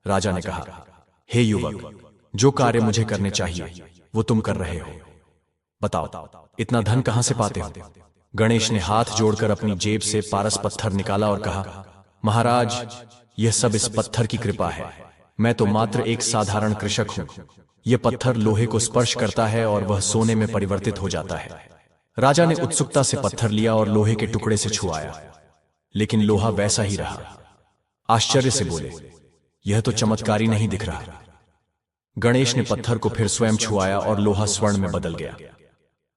राजा ने कहा, हे युवक, जो कार्य मुझे करने चाहिए वो तुम कर रहे हो। बताओ, इतना धन कहां से पाते हो? गणेश ने हाथ जोड़कर अपनी जेब से पारस पत्थर निकाला और कहा, महाराज, यह सब इस पत्थर की कृपा है। मैं तो मात्र एक साधारण कृषक हूं। यह पत्थर लोहे को स्पर्श करता है और वह सोने में परिवर्तित हो जाता है। राजा ने उत्सुकता से पत्थर लिया और लोहे के टुकड़े से छुआया, लेकिन लोहा वैसा ही रहा। आश्चर्य से बोले, यह तो चमत्कारी नहीं दिख रहा। गणेश ने पत्थर को फिर स्वयं छुआया और लोहा स्वर्ण में बदल गया।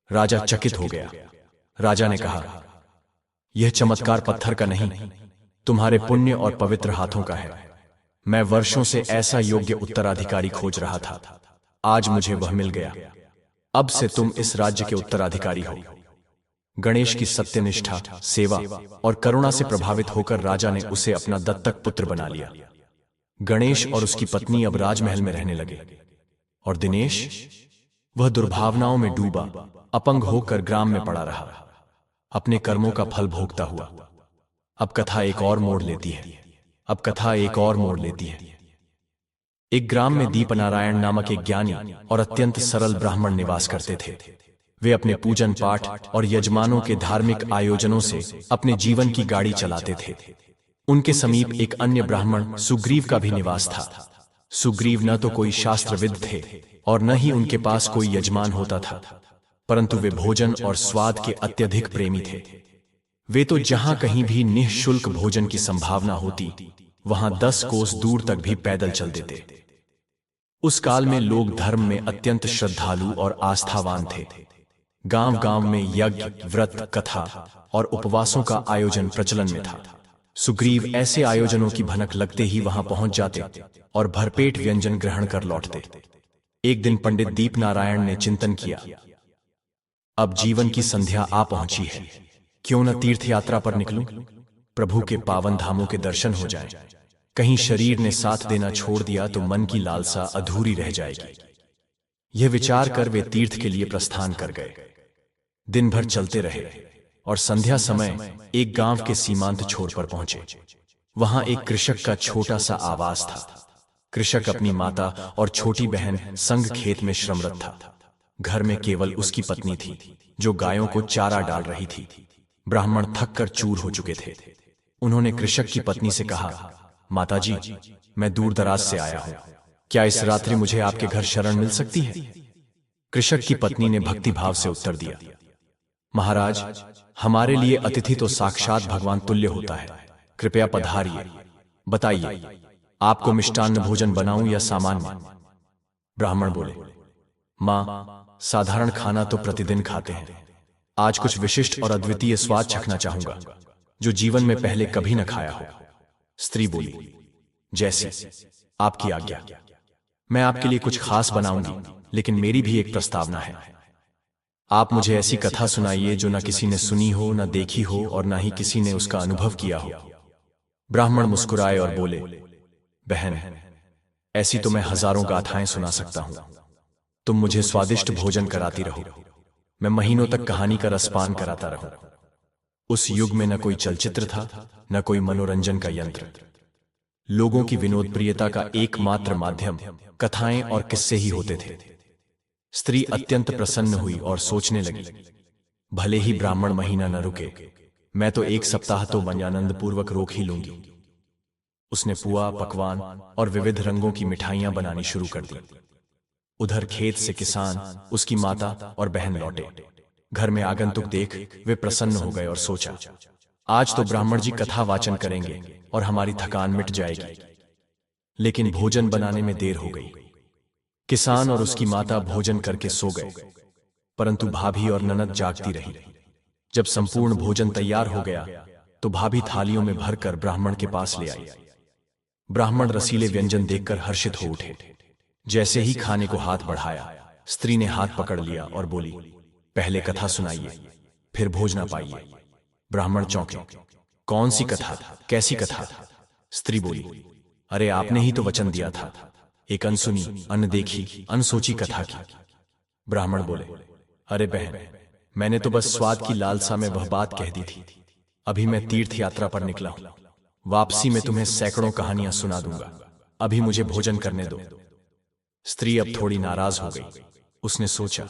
राजा चकित हो गया। राजा ने कहा, यह चमत्कार पत्थर का नहीं, तुम्हारे पुण्य और पवित्र हाथों का है। मैं वर्षों से ऐसा योग्य उत्तराधिकारी खोज रहा था, आज मुझे वह मिल गया। अब से तुम इस राज्य के उत्तराधिकारी हो। गणेश की सत्यनिष्ठा, सेवा और करुणा से प्रभावित होकर राजा ने उसे अपना दत्तक पुत्र बना लिया। गणेश और उसकी पत्नी अब राजमहल में रहने लगे और दिनेश, वह दुर्भावनाओं में डूबा, अपंग होकर ग्राम में पड़ा रहा, अपने कर्मों का फल भोगता हुआ। अब कथा एक और मोड़ लेती है। एक ग्राम में दीपनारायण नामक एक ज्ञानी और अत्यंत सरल ब्राह्मण निवास करते थे। वे अपने पूजन पाठ और यजमानों के धार्मिक आयोजनों से अपने जीवन की गाड़ी चलाते थे। उनके समीप एक अन्य ब्राह्मण सुग्रीव का भी निवास था। सुग्रीव न तो कोई शास्त्रविद थे और न ही उनके पास कोई यजमान होता था, परंतु वे भोजन और स्वाद के अत्यधिक प्रेमी थे। वे तो जहां कहीं भी निःशुल्क भोजन की संभावना होती, वहां 10 कोस दूर तक भी पैदल चल देते। उस काल में लोग धर्म में अत्यंत श्रद्धालु और आस्थावान थे। गांव गांव में यज्ञ, व्रत, कथा और उपवासों का आयोजन प्रचलन में था। सुग्रीव ऐसे आयोजनों की भनक लगते ही वहां पहुंच जाते और भरपेट व्यंजन ग्रहण कर लौटते। एक दिन पंडित दीपनारायण ने चिंतन किया, अब जीवन की संध्या आ पहुंची है, क्यों न तीर्थ यात्रा पर निकलूं? प्रभु के पावन धामों के दर्शन हो जाएं। कहीं शरीर ने साथ देना छोड़ दिया तो मन की लालसा अधूरी रह जाएगी। यह विचार कर वे तीर्थ के लिए प्रस्थान कर गए। दिन भर चलते रहे और संध्या समय एक गांव के सीमांत छोर पर पहुंचे। वहां एक कृषक का छोटा सा आवास था। कृषक अपनी माता और छोटी बहन संग खेत में श्रमरत था। घर में केवल उसकी पत्नी थी जो गायों को चारा डाल रही थी। ब्राह्मण थक कर चूर हो चुके थे। उन्होंने कृषक की पत्नी से कहा, माताजी, मैं दूर दराज से आया हूं, क्या इस रात्रि मुझे आपके घर शरण मिल सकती है? कृषक की पत्नी ने भक्तिभाव से उत्तर दिया, महाराज, हमारे लिए अतिथि तो साक्षात भगवान तुल्य होता है, कृपया पधारिए। बताइए, आपको मिष्टान्न भोजन बनाऊं या सामान्य? ब्राह्मण बोले, मां, साधारण खाना तो प्रतिदिन खाते हैं, आज कुछ विशिष्ट और अद्वितीय स्वाद चखना चाहूंगा जो जीवन में पहले कभी न खाया हो। स्त्री बोली, जैसे आपकी आज्ञा। मैं आपके लिए कुछ खास बनाऊंगी, लेकिन मेरी भी एक प्रस्तावना है। आप मुझे ऐसी कथा सुनाइए जो न किसी ने सुनी हो, न देखी हो और न ही किसी ने उसका अनुभव किया हो। ब्राह्मण मुस्कुराए और बोले, बहन, ऐसी तो मैं हजारों गाथाएं सुना सकता हूं। तुम मुझे स्वादिष्ट भोजन कराती रहो, मैं महीनों तक कहानी का रसपान कराता रहूं। उस युग में न कोई चलचित्र था, न कोई मनोरंजन का यंत्र। लोगों की विनोद प्रियता का एकमात्र माध्यम कथाएं और किस्से ही होते थे। स्त्री अत्यंत प्रसन्न हुई और सोचने लगी, भले ही ब्राह्मण महीना न रुके, मैं तो एक सप्ताह तो आनंद पूर्वक रोक ही लूंगी। उसने पुआ, पकवान और विविध रंगों की मिठाइयां बनानी शुरू कर दी। उधर खेत से किसान, उसकी माता और बहन लौटे। घर में आगंतुक देख वे प्रसन्न हो गए और सोचा, आज तो ब्राह्मण जी कथा वाचन करेंगे और हमारी थकान मिट जाएगी। लेकिन भोजन बनाने में देर हो गई। किसान और उसकी माता भोजन करके सो गए, परंतु भाभी और ननद जागती रही। जब संपूर्ण भोजन तैयार हो गया तो भाभी थालियों में भरकर ब्राह्मण के पास ले आई। ब्राह्मण रसीले व्यंजन देखकर हर्षित हो उठे। जैसे ही खाने को हाथ बढ़ाया, स्त्री ने हाथ पकड़ लिया और बोली, पहले कथा सुनाइए, फिर भोजना पाइए। ब्राह्मण चौंके, कौन सी कथा, कैसी कथा? स्त्री बोली, अरे आपने ही तो वचन दिया था, एक अनसुनी, अनदेखी, अनसोची कथा की। ब्राह्मण बोले, अरे बहन, मैंने तो बस स्वाद की लालसा में वह बात कह दी थी। अभी मैं तीर्थ यात्रा पर निकला हूं, वापसी में तुम्हें सैकड़ों कहानियां सुना दूंगा, अभी मुझे भोजन करने दो। स्त्री अब थोड़ी नाराज हो गई। उसने सोचा,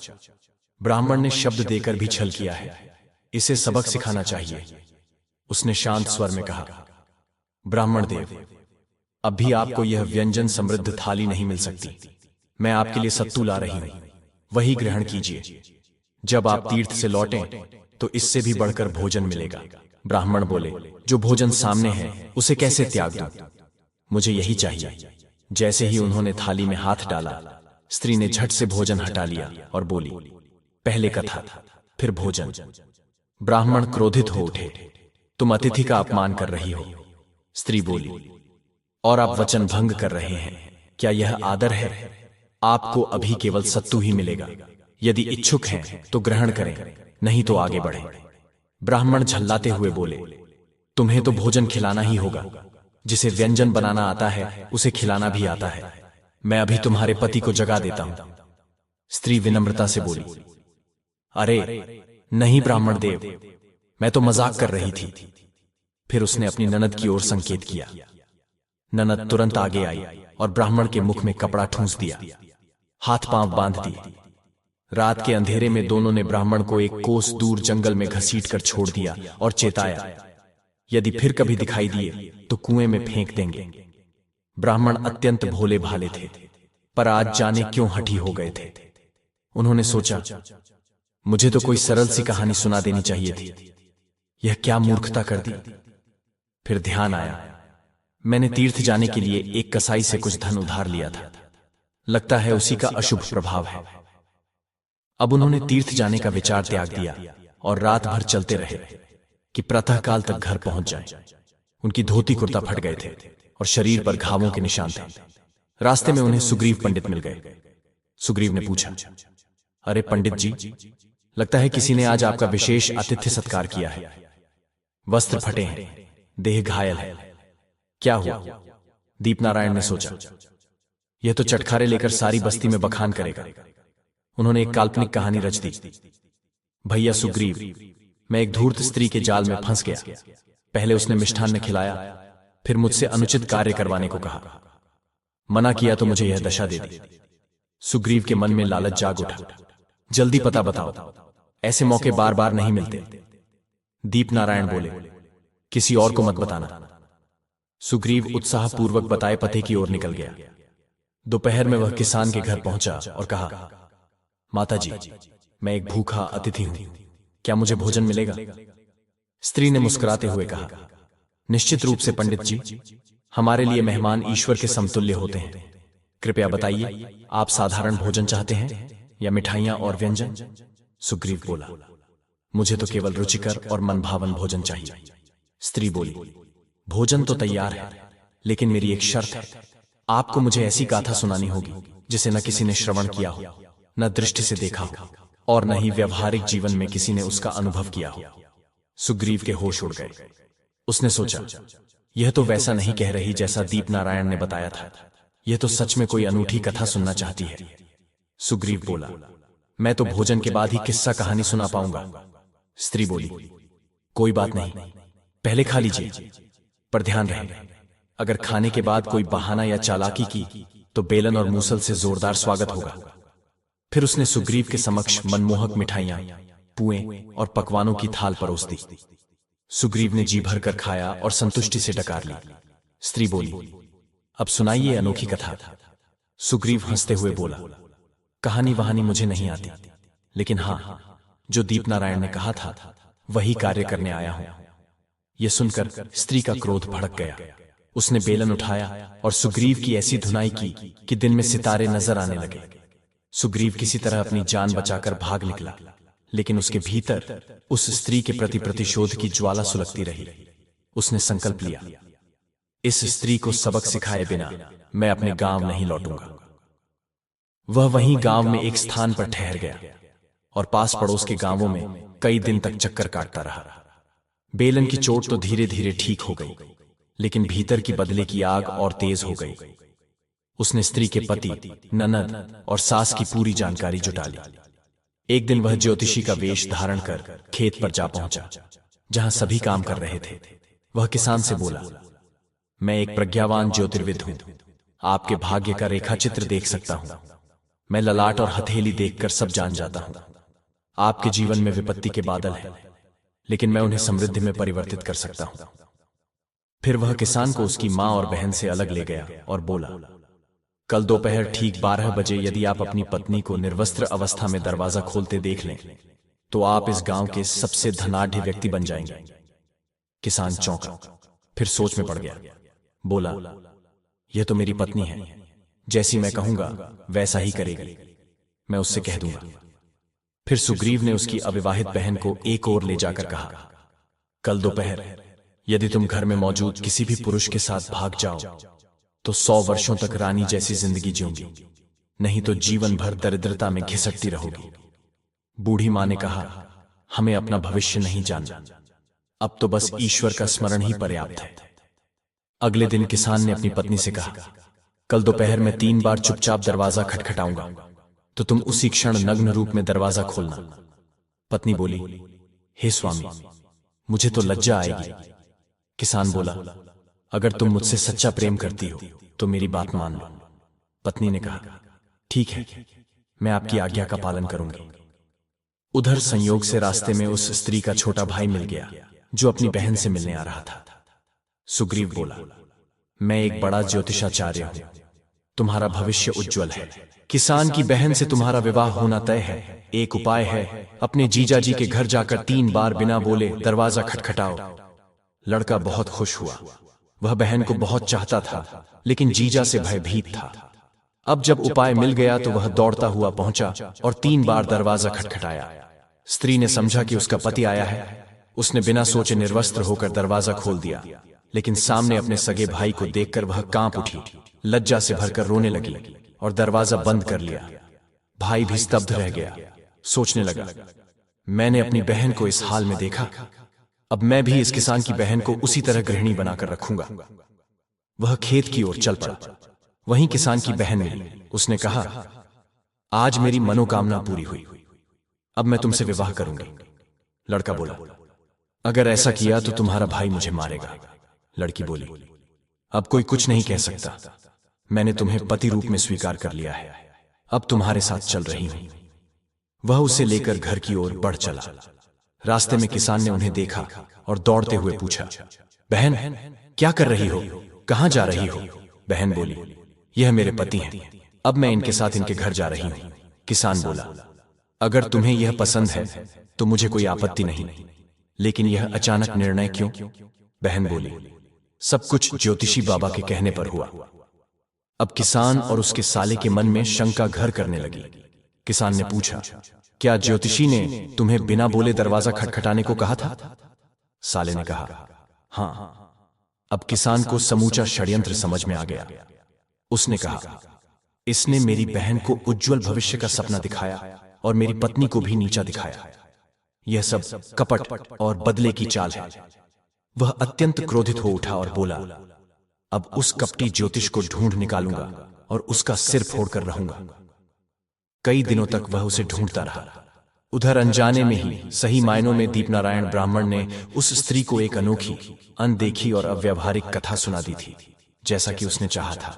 ब्राह्मण ने शब्द देकर भी छल किया है, इसे सबक सिखाना चाहिए। उसने शांत स्वर में कहा, ब्राह्मण देव, अब भी आपको यह व्यंजन समृद्ध थाली नहीं मिल सकती। मैं आपके लिए सत्तू ला रही हूं, वही ग्रहण कीजिए। जब आप तीर्थ से लौटें तो इससे भी बढ़कर भोजन मिलेगा। ब्राह्मण बोले, जो भोजन सामने है उसे कैसे त्याग दूं? मुझे यही चाहिए। जैसे ही उन्होंने थाली में हाथ डाला, स्त्री ने झट से भोजन हटा लिया और बोली, पहले कथा, फिर भोजन। ब्राह्मण क्रोधित हो उठे, तुम अतिथि का अपमान कर रही हो। स्त्री बोली, और आप वचन भंग कर रहे हैं, क्या यह आदर है? आपको अभी केवल सत्तू ही मिलेगा। यदि इच्छुक हैं तो ग्रहण करें, नहीं तो आगे बढ़ें। ब्राह्मण झल्लाते हुए बोले, तुम्हें तो भोजन खिलाना ही होगा। जिसे व्यंजन बनाना आता है उसे खिलाना भी आता है। मैं अभी तुम्हारे पति को जगा देता हूं। स्त्री विनम्रता से बोली, अरे नहीं ब्राह्मण देव, मैं तो मजाक कर रही थी। फिर उसने अपनी ननद की ओर संकेत किया। ननद तुरंत आगे आई और ब्राह्मण के मुख में कपड़ा ठूंस दिया, हाथ पांव बांध दिए। रात के अंधेरे में दोनों ने ब्राह्मण को एक कोस दूर जंगल में घसीटकर छोड़ दिया और चेताया, यदि फिर कभी दिखाई दिए तो कुएं में फेंक देंगे। ब्राह्मण अत्यंत भोले भाले थे, पर आज जाने क्यों हठी हो गए थे। उन्होंने सोचा, मुझे तो कोई सरल सी कहानी सुना देनी चाहिए थी, यह क्या मूर्खता कर दी। फिर ध्यान आया, मैंने तीर्थ जाने के लिए एक कसाई से कुछ धन उधार लिया था, लगता है उसी का अशुभ प्रभाव है। अब उन्होंने तीर्थ जाने का विचार त्याग दिया और रात भर चलते रहे कि प्रातःकाल तक घर पहुंच जाएं। उनकी धोती कुर्ता फट गए थे और शरीर पर घावों के निशान थे। रास्ते में उन्हें सुग्रीव पंडित मिल गए। सुग्रीव ने पूछा, अरे पंडित जी, लगता है किसी ने आज आपका विशेष आतिथ्य सत्कार किया है। वस्त्र फटे हैं, देह घायल है, क्या हुआ? दीपनारायण ने सोचा, यह तो चटखारे लेकर सारी बस्ती में बखान करेगा। उन्होंने एक काल्पनिक कहानी रच दी। भैया सुग्रीव, मैं एक धूर्त स्त्री के जाल में फंस गया। पहले उसने मिष्ठान्न खिलाया, फिर मुझसे अनुचित कार्य करवाने को कहा। मना किया तो मुझे यह दशा दे दी। सुग्रीव के मन में लालच जाग उठा। जल्दी पता बताओ, ऐसे मौके बार बार नहीं मिलते। दीपनारायण बोले, किसी और को मत बताना। सुग्रीव उत्साहपूर्वक बताए पते की ओर निकल गया। दोपहर में वह किसान के घर पहुंचा और कहा, माताजी, मैं एक भूखा अतिथि हूं, क्या मुझे भोजन मिलेगा? स्त्री ने मुस्कुराते हुए कहा, निश्चित रूप से पंडित जी, हमारे लिए मेहमान ईश्वर के समतुल्य होते हैं। कृपया बताइए, आप साधारण भोजन चाहते हैं या मिठाइयां और व्यंजन? सुग्रीव बोला, मुझे तो केवल रुचिकर और मनभावन भोजन चाहिए। स्त्री बोली, भोजन तो तैयार है, लेकिन मेरी एक शर्त है। आपको मुझे ऐसी गाथा सुनानी होगी जिसे न किसी ने श्रवण किया हो, न दृष्टि से देखा हो, और न ही व्यवहारिक जीवन में किसी ने उसका अनुभव किया हो। सुग्रीव के होश उड़ गए। उसने सोचा, यह तो वैसा नहीं कह रही जैसा दीपनारायण ने बताया था। यह तो सच में कोई अनूठी कथा सुनना चाहती है। सुग्रीव बोला, मैं तो भोजन के बाद ही किस्सा कहानी सुना पाऊंगा। स्त्री बोली, कोई बात नहीं, पहले खा लीजिए, पर ध्यान रहे, अगर खाने के बाद कोई बहाना या चालाकी की तो बेलन और मूसल से जोरदार स्वागत होगा। फिर उसने सुग्रीव के समक्ष मनमोहक मिठाइयां, पुएं और पकवानों की थाल परोस दी। सुग्रीव ने जी भर कर खाया और संतुष्टि से डकार ली। स्त्री बोली, अब सुनाइए अनोखी कथा। सुग्रीव हंसते हुए बोला, कहानी वहानी मुझे नहीं आती, लेकिन हां, जो दीपनारायण ने कहा था वही कार्य करने आया हूं। यह सुनकर स्त्री का क्रोध भड़क गया। उसने बेलन उठाया और सुग्रीव की ऐसी धुनाई की कि दिन में सितारे नजर आने लगे। सुग्रीव किसी तरह अपनी जान बचाकर भाग निकला, लेकिन उसके भीतर उस स्त्री के प्रति प्रतिशोध की ज्वाला सुलगती रही। उसने संकल्प लिया, इस स्त्री को सबक सिखाए बिना मैं अपने गांव नहीं लौटूंगा। वह वहीं गांव में एक स्थान पर ठहर गया और पास पड़ोस के गांवों में कई दिन तक चक्कर काटता रहा। बेलन की चोट तो धीरे धीरे ठीक हो गई, लेकिन भीतर की बदले की आग और तेज हो गई। उसने स्त्री के पति, ननद और सास की पूरी जानकारी जुटा ली। एक दिन वह ज्योतिषी का वेश धारण कर खेत पर जा पहुंचा, जहां सभी काम कर रहे थे। वह किसान से बोला, मैं एक प्रज्ञावान ज्योतिर्विद हूं, आपके भाग्य का रेखा चित्र देख सकता हूं। मैं ललाट और हथेली देखकर सब जान जाता हूं। आपके जीवन में विपत्ति के बादल हैं, लेकिन मैं उन्हें समृद्धि में परिवर्तित कर सकता हूं। फिर वह किसान को उसकी मां और बहन से अलग ले गया और बोला, कल दोपहर ठीक 12 बजे यदि आप अपनी पत्नी को निर्वस्त्र अवस्था में दरवाजा खोलते देख लें तो आप इस गांव के सबसे धनाढ्य व्यक्ति बन जाएंगे। किसान चौंका, फिर सोच में पड़ गया। बोला, यह तो मेरी पत्नी है, जैसी मैं कहूंगा वैसा ही करेगी, मैं उससे कह दूंगा। फिर सुग्रीव ने उसकी अविवाहित बहन को एक ओर ले जाकर कहा, कल दोपहर यदि तुम घर में मौजूद किसी भी पुरुष के साथ भाग जाओ तो 100 वर्षों तक रानी जैसी जिंदगी जीऊंगी, नहीं तो जीवन भर दरिद्रता में घिसटती रहोगी। बूढ़ी मां ने कहा, हमें अपना भविष्य नहीं जानना, अब तो बस ईश्वर का स्मरण ही पर्याप्त है। अगले दिन किसान ने अपनी पत्नी से कहा, कल दोपहर में 3 बार चुपचाप दरवाजा खटखटाऊंगा, तो तुम उसी क्षण नग्न रूप में दरवाजा खोलना। पत्नी बोली, हे स्वामी, मुझे तो लज्जा आएगी। किसान बोला, अगर तुम मुझसे सच्चा प्रेम करती हो तो मेरी बात मान लो। पत्नी ने कहा, ठीक है, मैं आपकी आज्ञा का पालन करूंगी। उधर संयोग से रास्ते में उस स्त्री का छोटा भाई मिल गया जो अपनी बहन से मिलने आ रहा था। सुग्रीव बोला, मैं एक बड़ा ज्योतिषाचार्य हूं, तुम्हारा भविष्य उज्जवल है। किसान की बहन से तुम्हारा विवाह होना तय है। एक उपाय है, अपने जीजा जी के घर जाकर 3 बार बिना बोले दरवाजा खटखटाओ। लड़का बहुत खुश हुआ। वह बहन को बहुत चाहता था, लेकिन जीजा से भयभीत था। अब जब उपाय मिल गया तो वह दौड़ता हुआ पहुंचा और 3 बार दरवाजा खटखटाया। स्त्री ने समझा कि उसका पति आया है। उसने बिना सोचे निर्वस्त्र होकर दरवाजा खोल दिया, लेकिन सामने अपने सगे भाई को देखकर वह कांप उठी, लज्जा से भरकर रोने लगी और दरवाजा बंद कर लिया। भाई भी स्तब्ध रह गया, सोचने लगा, मैंने अपनी बहन को इस हाल में देखा, अब मैं भी इस किसान की बहन को उसी तरह गृहिणी बनाकर रखूंगा। वह खेत की ओर चल पड़ा। वहीं किसान की बहन मिली। उसने कहा, आज मेरी मनोकामना पूरी हुई, अब मैं तुमसे विवाह करूंगी। लड़का बोला, अगर ऐसा किया तो तुम्हारा भाई मुझे मारेगा। लड़की बोली, अब कोई कुछ नहीं कह सकता, मैंने तुम्हें पति रूप में स्वीकार कर लिया है, अब तुम्हारे साथ चल रही हूं। वह उसे लेकर घर की ओर बढ़ चला। रास्ते में किसान ने उन्हें देखा और दौड़ते हुए पूछा, बहन क्या कर रही हो, कहां जा रही हो? बहन बोली, यह मेरे पति हैं, अब मैं इनके साथ इनके घर जा रही हूं। किसान बोला, अगर तुम्हें यह पसंद है तो मुझे कोई आपत्ति नहीं, लेकिन यह अचानक निर्णय क्यों? बहन बोली, सब कुछ ज्योतिषी बाबा के कहने पर हुआ। अब किसान और उसके साले के मन में शंका घर करने लगी। किसान ने पूछा, क्या ज्योतिषी ने तुम्हें बिना बोले दरवाजा खटखटाने को कहा था? साले ने कहा, हां। अब किसान को समूचा षड्यंत्र समझ में आ गया। उसने कहा, इसने मेरी बहन को उज्जवल भविष्य का सपना दिखाया और मेरी पत्नी को भी नीचा दिखाया। यह सब कपट और बदले की चाल है। वह अत्यंत क्रोधित हो उठा और बोला, अब उस कपटी ज्योतिष को ढूंढ निकालूंगा और उसका सिर फोड़कर रहूंगा। कई दिनों तक वह उसे ढूंढता रहा। उधर अनजाने में ही सही मायनों में दीपनारायण ब्राह्मण ने उस स्त्री को एक अनोखी, अनदेखी और अव्यावहारिक कथा सुना दी थी, जैसा कि उसने चाहा था।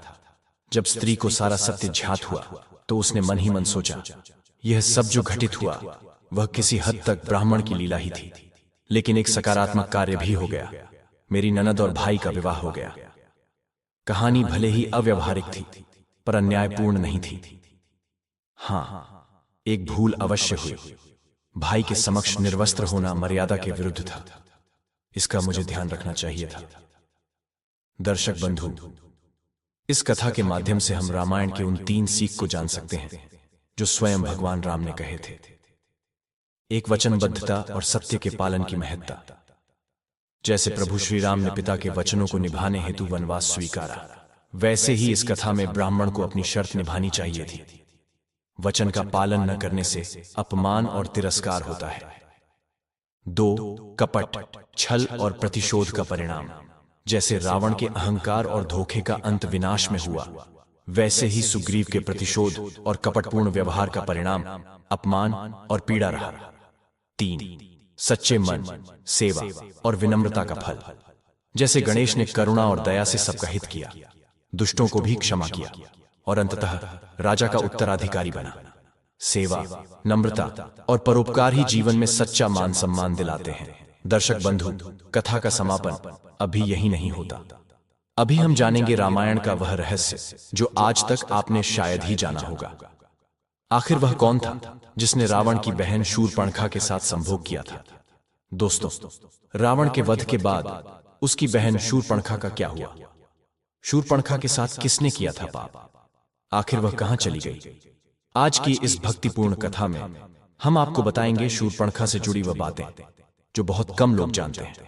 जब स्त्री को सारा सत्य ज्ञात हुआ तो उसने मन ही मन सोचा, यह सब जो घटित हुआ वह किसी हद तक ब्राह्मण की लीला ही थी, लेकिन एक सकारात्मक कार्य भी हो गया। मेरी ननद और भाई का विवाह हो गया। कहानी भले ही अव्यावहारिक थी, पर अन्यायपूर्ण नहीं थी। हां, एक भूल अवश्य हुई। भाई के समक्ष निर्वस्त्र होना मर्यादा के विरुद्ध था। इसका मुझे ध्यान रखना चाहिए था। दर्शक बंधु, इस कथा के माध्यम से हम रामायण के उन 3 सीख को जान सकते हैं जो स्वयं भगवान राम ने कहे थे। एक, वचनबद्धता और सत्य के पालन की महत्ता। जैसे प्रभु श्री राम ने पिता के वचनों को निभाने हेतु वनवास स्वीकारा, वैसे ही इस कथा में ब्राह्मण को अपनी शर्त निभानी चाहिए थी। वचन का पालन न करने से अपमान और तिरस्कार होता है। 2, कपट, छल और प्रतिशोध का परिणाम। जैसे रावण के अहंकार और धोखे का अंत विनाश में हुआ, वैसे ही सुग्रीव के प्रतिशोध और कपटपूर्ण व्यवहार का परिणाम अपमान और पीड़ा रहा। 3, सच्चे मन, सेवा और विनम्रता का फल। जैसे गणेश ने करुणा और दया से सबका हित किया, दुष्टों को भी क्षमा किया और अंततः राजा का उत्तराधिकारी बना। सेवा, नम्रता और परोपकार ही जीवन में सच्चा मान सम्मान दिलाते हैं। दर्शक बंधु, कथा का समापन अभी यही नहीं होता। अभी हम जानेंगे रामायण का वह रहस्य जो आज तक आपने शायद ही जाना होगा। आखिर वह कौन था जिसने रावण की बहन शूर्पणखा के साथ संभोग किया था? दोस्तों, रावण के वध के बाद उसकी बहन शूर्पणखा का क्या हुआ? शूर्पणखा के साथ किसने किया था पाप? आखिर वह कहां चली गई? आज की इस भक्तिपूर्ण कथा में हम आपको बताएंगे शूर्पणखा से जुड़ी वह बातें जो बहुत कम लोग जानते हैं।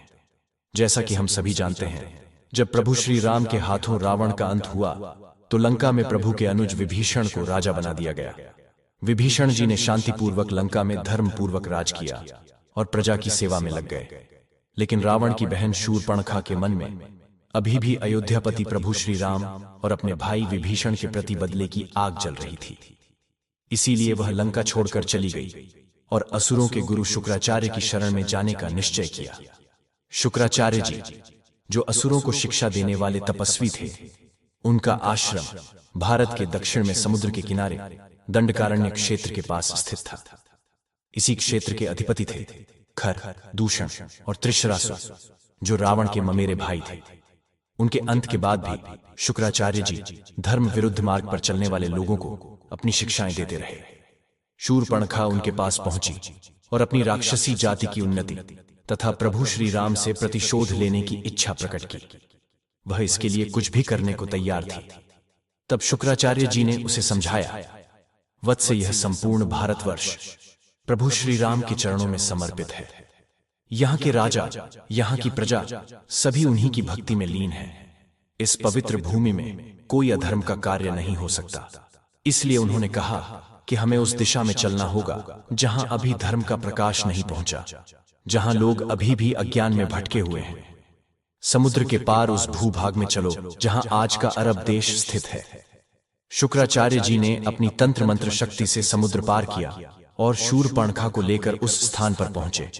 जैसा कि हम सभी जानते हैं, जब प्रभु श्री राम के हाथों रावण का अंत हुआ तो लंका में प्रभु के अनुज विभीषण को राजा बना दिया गया। विभीषण जी ने शांतिपूर्वक लंका में धर्मपूर्वक राज किया और प्रजा की सेवा में लग गए। लेकिन रावण की बहन शूर्पणखा के मन में अभी भी अयोध्यापति प्रभु श्री राम और अपने भाई विभीषण के प्रति बदले की आग जल रही थी। इसीलिए वह लंका छोड़कर चली गई और असुरों के गुरु शुक्राचार्य की शरण में जाने का निश्चय किया। शुक्राचार्य जी, जो असुरों को शिक्षा देने वाले तपस्वी थे, उनका आश्रम भारत के दक्षिण में समुद्र के किनारे दंडकारण्य क्षेत्र के पास स्थित था। इसी क्षेत्र के अधिपति थे खर, दूषण और त्रिशरासुर, जो रावण के ममेरे भाई थे। उनके अंत के बाद भी शुक्राचार्य जी धर्म विरुद्ध मार्ग पर चलने वाले लोगों को अपनी शिक्षाएं देते रहे। शूर्पणखा उनके पास पहुंची और अपनी राक्षसी जाति की उन्नति तथा प्रभु श्री राम से प्रतिशोध लेने की इच्छा प्रकट की। वह इसके लिए कुछ भी करने को तैयार थी। तब शुक्राचार्य जी ने उसे समझाया, वत्स, यह संपूर्ण भारतवर्ष प्रभु श्री राम के चरणों में समर्पित है। यहाँ के राजा, यहाँ की प्रजा सभी उन्हीं की भक्ति में लीन है। इस पवित्र भूमि में कोई अधर्म का कार्य नहीं हो सकता। इसलिए उन्होंने कहा कि हमें उस दिशा में चलना होगा जहां अभी धर्म का प्रकाश नहीं पहुंचा, जहां लोग अभी भी अज्ञान में भटके हुए हैं। समुद्र के पार उस भूभाग में चलो जहां आज का अरब देश स्थित है। शुक्राचार्य जी ने अपनी तंत्र मंत्र शक्ति से समुद्र पार किया और शूर्पणखा को लेकर उस स्थान पर पहुंचे।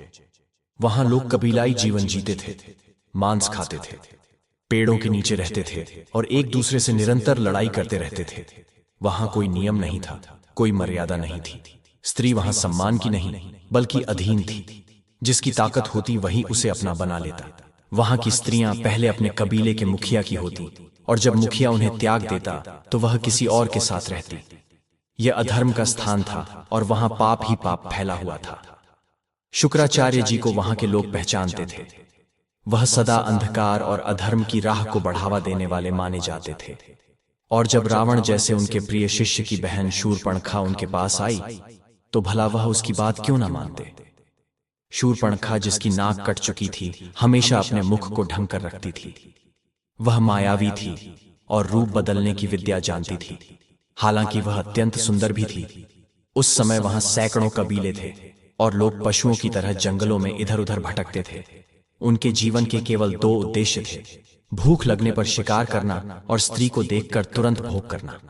वहां लोग कबीलाई जीवन जीते थे, मांस खाते थे, पेड़ों के नीचे रहते थे और एक दूसरे से निरंतर लड़ाई करते रहते थे। वहां कोई नियम नहीं था, कोई मर्यादा नहीं थी। स्त्री वहां सम्मान की नहीं बल्कि अधीन थी। जिसकी ताकत होती वही उसे अपना बना लेता। वहां की स्त्रियां पहले अपने कबीले के मुखिया की होती और जब मुखिया उन्हें त्याग देता तो वह किसी और के साथ रहती। यह अधर्म का स्थान था और वहां पाप ही पाप फैला हुआ था। शुक्राचार्य जी को वहां के लोग पहचानते थे। वह सदा अंधकार और अधर्म की राह को बढ़ावा देने वाले माने जाते थे। और जब रावण जैसे उनके प्रिय शिष्य की बहन शूर्पणखा उनके पास आई तो भला वह उसकी बात क्यों न मानते। शूर्पणखा जिसकी नाक कट चुकी थी हमेशा अपने मुख को ढंक कर रखती थी। वह मायावी थी और रूप बदलने की विद्या जानती थी। हालांकि वह अत्यंत सुंदर भी थी। उस समय वहां सैकड़ों कबीले थे और लोग पशुओं की तरह जंगलों में इधर उधर भटकते थे। उनके जीवन के केवल दो उद्देश्य थे, भूख लगने पर शिकार करना और स्त्री को देखकर तुरंत भोग करना।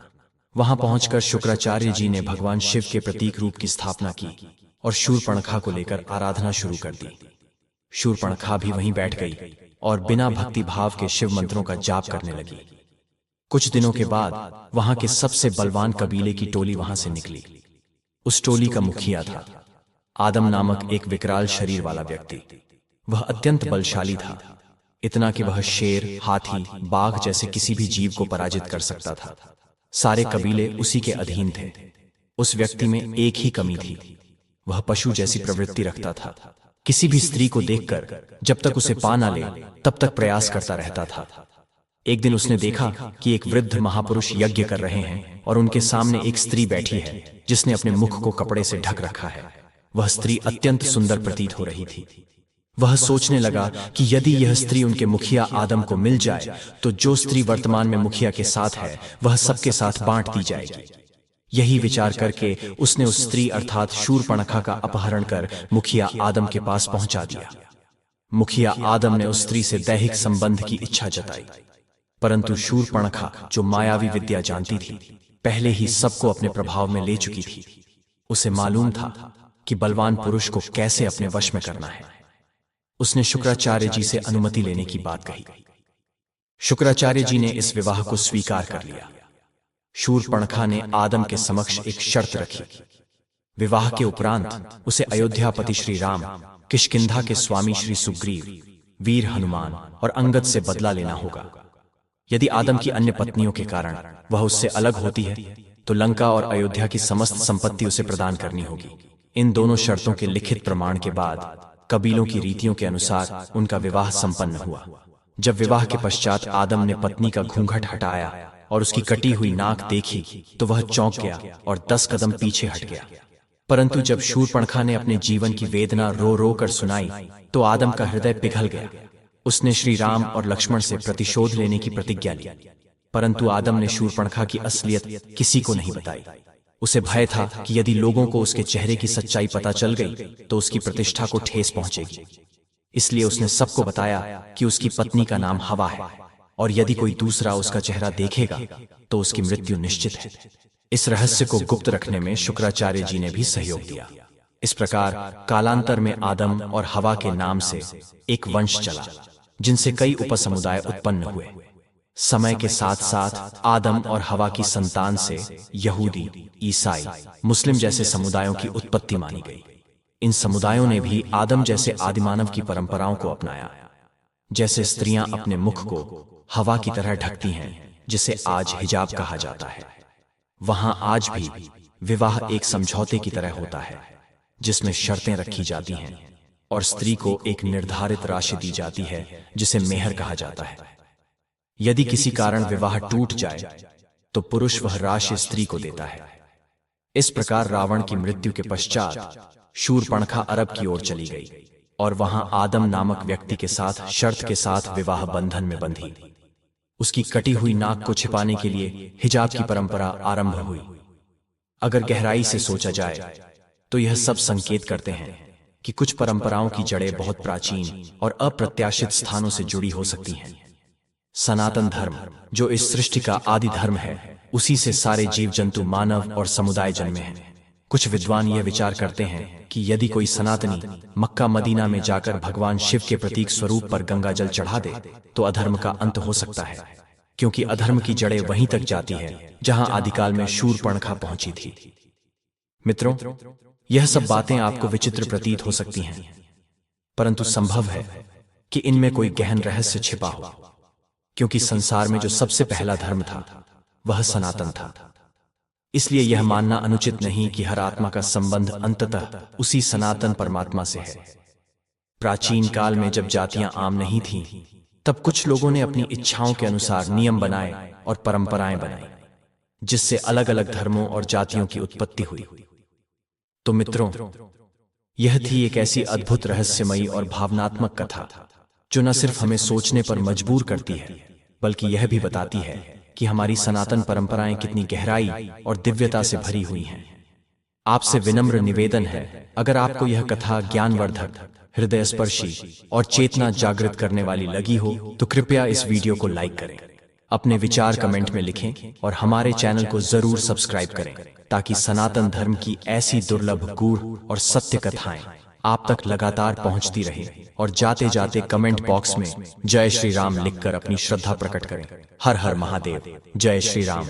वहां पहुंचकर शुक्राचार्य जी ने भगवान शिव के प्रतीक रूप की स्थापना की और शूर्पणखा को लेकर आराधना शुरू कर दी। शूर्पणखा भी वहीं बैठ गई और बिना भक्ति भाव के शिव मंत्रों का जाप करने लगी। कुछ दिनों के बाद वहां के सबसे बलवान कबीले की टोली वहां से निकली। उस टोली का मुखिया था आदम नामक एक विकराल शरीर वाला व्यक्ति। वह अत्यंत बलशाली था, इतना कि वह शेर, हाथी, बाघ जैसे किसी भी जीव को पराजित कर सकता था। सारे कबीले उसी के अधीन थे। उस व्यक्ति में एक ही कमी थी, वह पशु जैसी प्रवृत्ति रखता था। किसी भी स्त्री को देखकर जब तक उसे पा न ले तब तक प्रयास करता रहता था। एक दिन उसने देखा कि एक वृद्ध महापुरुष यज्ञ कर रहे हैं और उनके सामने एक स्त्री बैठी है जिसने अपने मुख को कपड़े से ढक रखा है। वह स्त्री अत्यंत सुंदर प्रतीत हो रही थी। वह सोचने लगा कि यदि यह स्त्री उनके मुखिया आदम को मिल जाए तो जो स्त्री वर्तमान में मुखिया के साथ है वह सबके साथ बांट दी जाएगी। यही विचार करके उसने उस स्त्री अर्थात शूर्पणखा का अपहरण कर मुखिया आदम के पास पहुंचा दिया। मुखिया आदम ने उस स्त्री से दैहिक संबंध की इच्छा जताई, परंतु शूर्पणखा जो मायावी विद्या जानती थी पहले ही सबको अपने प्रभाव में ले चुकी थी। उसे मालूम था कि बलवान पुरुष को कैसे अपने वश में करना है। उसने शुक्राचार्य जी से अनुमति लेने की बात कही। शुक्राचार्य जी ने इस विवाह को स्वीकार कर लिया। शूर्पणखा ने आदम के समक्ष एक शर्त रखी। विवाह के उपरांत उसे अयोध्यापति श्री राम, किष्किंधा के स्वामी श्री सुग्रीव, वीर हनुमान और अंगद से बदला लेना होगा। यदि आदम की अन्य पत्नियों के कारण वह उससे अलग होती है तो लंका और अयोध्या की समस्त संपत्ति उसे प्रदान करनी होगी। इन दोनों शर्तों के लिखित प्रमाण के बाद कबीलों की रीतियों के अनुसार उनका विवाह संपन्न हुआ। जब विवाह के पश्चात आदम ने पत्नी का घूंघट हटाया और उसकी कटी हुई नाक देखी तो वह चौंक गया और 10 कदम पीछे हट गया। परंतु जब शूर्पणखा ने अपने जीवन की वेदना रो रो कर सुनाई तो आदम का हृदय पिघल गया। उसने श्री राम और लक्ष्मण से प्रतिशोध लेने की प्रतिज्ञा ली, परंतु आदम ने शूर्पणखा की असलियत किसी को नहीं बताई। उसे भय था कि यदि लोगों को उसके चेहरे की सच्चाई पता चल गई तो उसकी प्रतिष्ठा को ठेस पहुंचेगी। इसलिए उसने सबको बताया कि उसकी पत्नी का नाम हवा है और यदि कोई दूसरा उसका चेहरा देखेगा तो उसकी मृत्यु निश्चित है। इस रहस्य को गुप्त रखने में शुक्राचार्य जी ने भी सहयोग दिया। इस प्रकार कालांतर में आदम और हवा के नाम से एक वंश चला जिनसे कई उपसमुदाय उत्पन्न हुए। समय के साथ साथ आदम और हवा की संतान से यहूदी, ईसाई, मुस्लिम जैसे समुदायों की उत्पत्ति मानी गई। इन समुदायों ने भी आदम जैसे आदिमानव की परंपराओं को अपनाया। जैसे स्त्रियां अपने मुख को हवा की तरह ढकती हैं जिसे आज हिजाब कहा जाता है, वहां आज भी विवाह एक समझौते की तरह होता है जिसमें शर्तें रखी जाती हैं और स्त्री को एक निर्धारित राशि दी जाती है जिसे मेहर कहा जाता है। यदि किसी कारण विवाह टूट जाए तो पुरुष वह राशि स्त्री को देता है। इस प्रकार रावण की मृत्यु के पश्चात शूर्पणखा अरब की ओर चली गई और वहां आदम नामक व्यक्ति के साथ शर्त के साथ विवाह बंधन में बंधी। उसकी कटी हुई नाक को छिपाने के लिए हिजाब की परंपरा आरंभ हुई। अगर गहराई से सोचा जाए तो यह सब संकेत करते हैं कि कुछ परंपराओं की जड़ें बहुत प्राचीन और अप्रत्याशित स्थानों से जुड़ी हो सकती हैं। सनातन धर्म, जो इस सृष्टि का आदि धर्म है, उसी से सारे जीव जंतु, मानव और समुदाय जन्मे हैं। कुछ विद्वान यह विचार करते हैं कि यदि कोई सनातनी मक्का मदीना में जाकर भगवान शिव के प्रतीक स्वरूप पर गंगा जल चढ़ा दे तो अधर्म का अंत हो सकता है, क्योंकि अधर्म की जड़ें वहीं तक जाती है जहां आदिकाल में शूर्पणखा पहुंची थी। मित्रों, यह सब बातें आपको विचित्र प्रतीत हो सकती हैं, परंतु संभव है कि इनमें कोई गहन रहस्य छिपा हो, क्योंकि संसार में जो सबसे पहला धर्म था वह सनातन था। इसलिए यह मानना अनुचित नहीं कि हर आत्मा का संबंध अंततः उसी सनातन परमात्मा से है। प्राचीन काल में जब जातियां आम नहीं थीं, तब कुछ लोगों ने अपनी इच्छाओं के अनुसार नियम बनाए और परंपराएं बनाई, जिससे अलग अलग धर्मों और जातियों की उत्पत्ति हुई। तो मित्रों, यह थी एक ऐसी अद्भुत, रहस्यमयी और भावनात्मक कथा जो न सिर्फ हमें सोचने पर मजबूर करती है, बल्कि यह भी बताती है कि हमारी सनातन परंपराएं कितनी गहराई और दिव्यता से भरी हुई हैं। आपसे विनम्र निवेदन है, अगर आपको यह कथा ज्ञानवर्धक, हृदयस्पर्शी और चेतना जागृत करने वाली लगी हो तो कृपया इस वीडियो को लाइक करें, अपने विचार कमेंट में लिखें और हमारे चैनल को जरूर सब्सक्राइब करें, ताकि सनातन धर्म की ऐसी दुर्लभ, गूढ़ और सत्य कथाएं आप तक लगातार पहुंचती रहे। और जाते जाते कमेंट बॉक्स में जय श्री राम लिखकर अपनी श्रद्धा प्रकट करें। हर हर महादेव। जय श्री राम।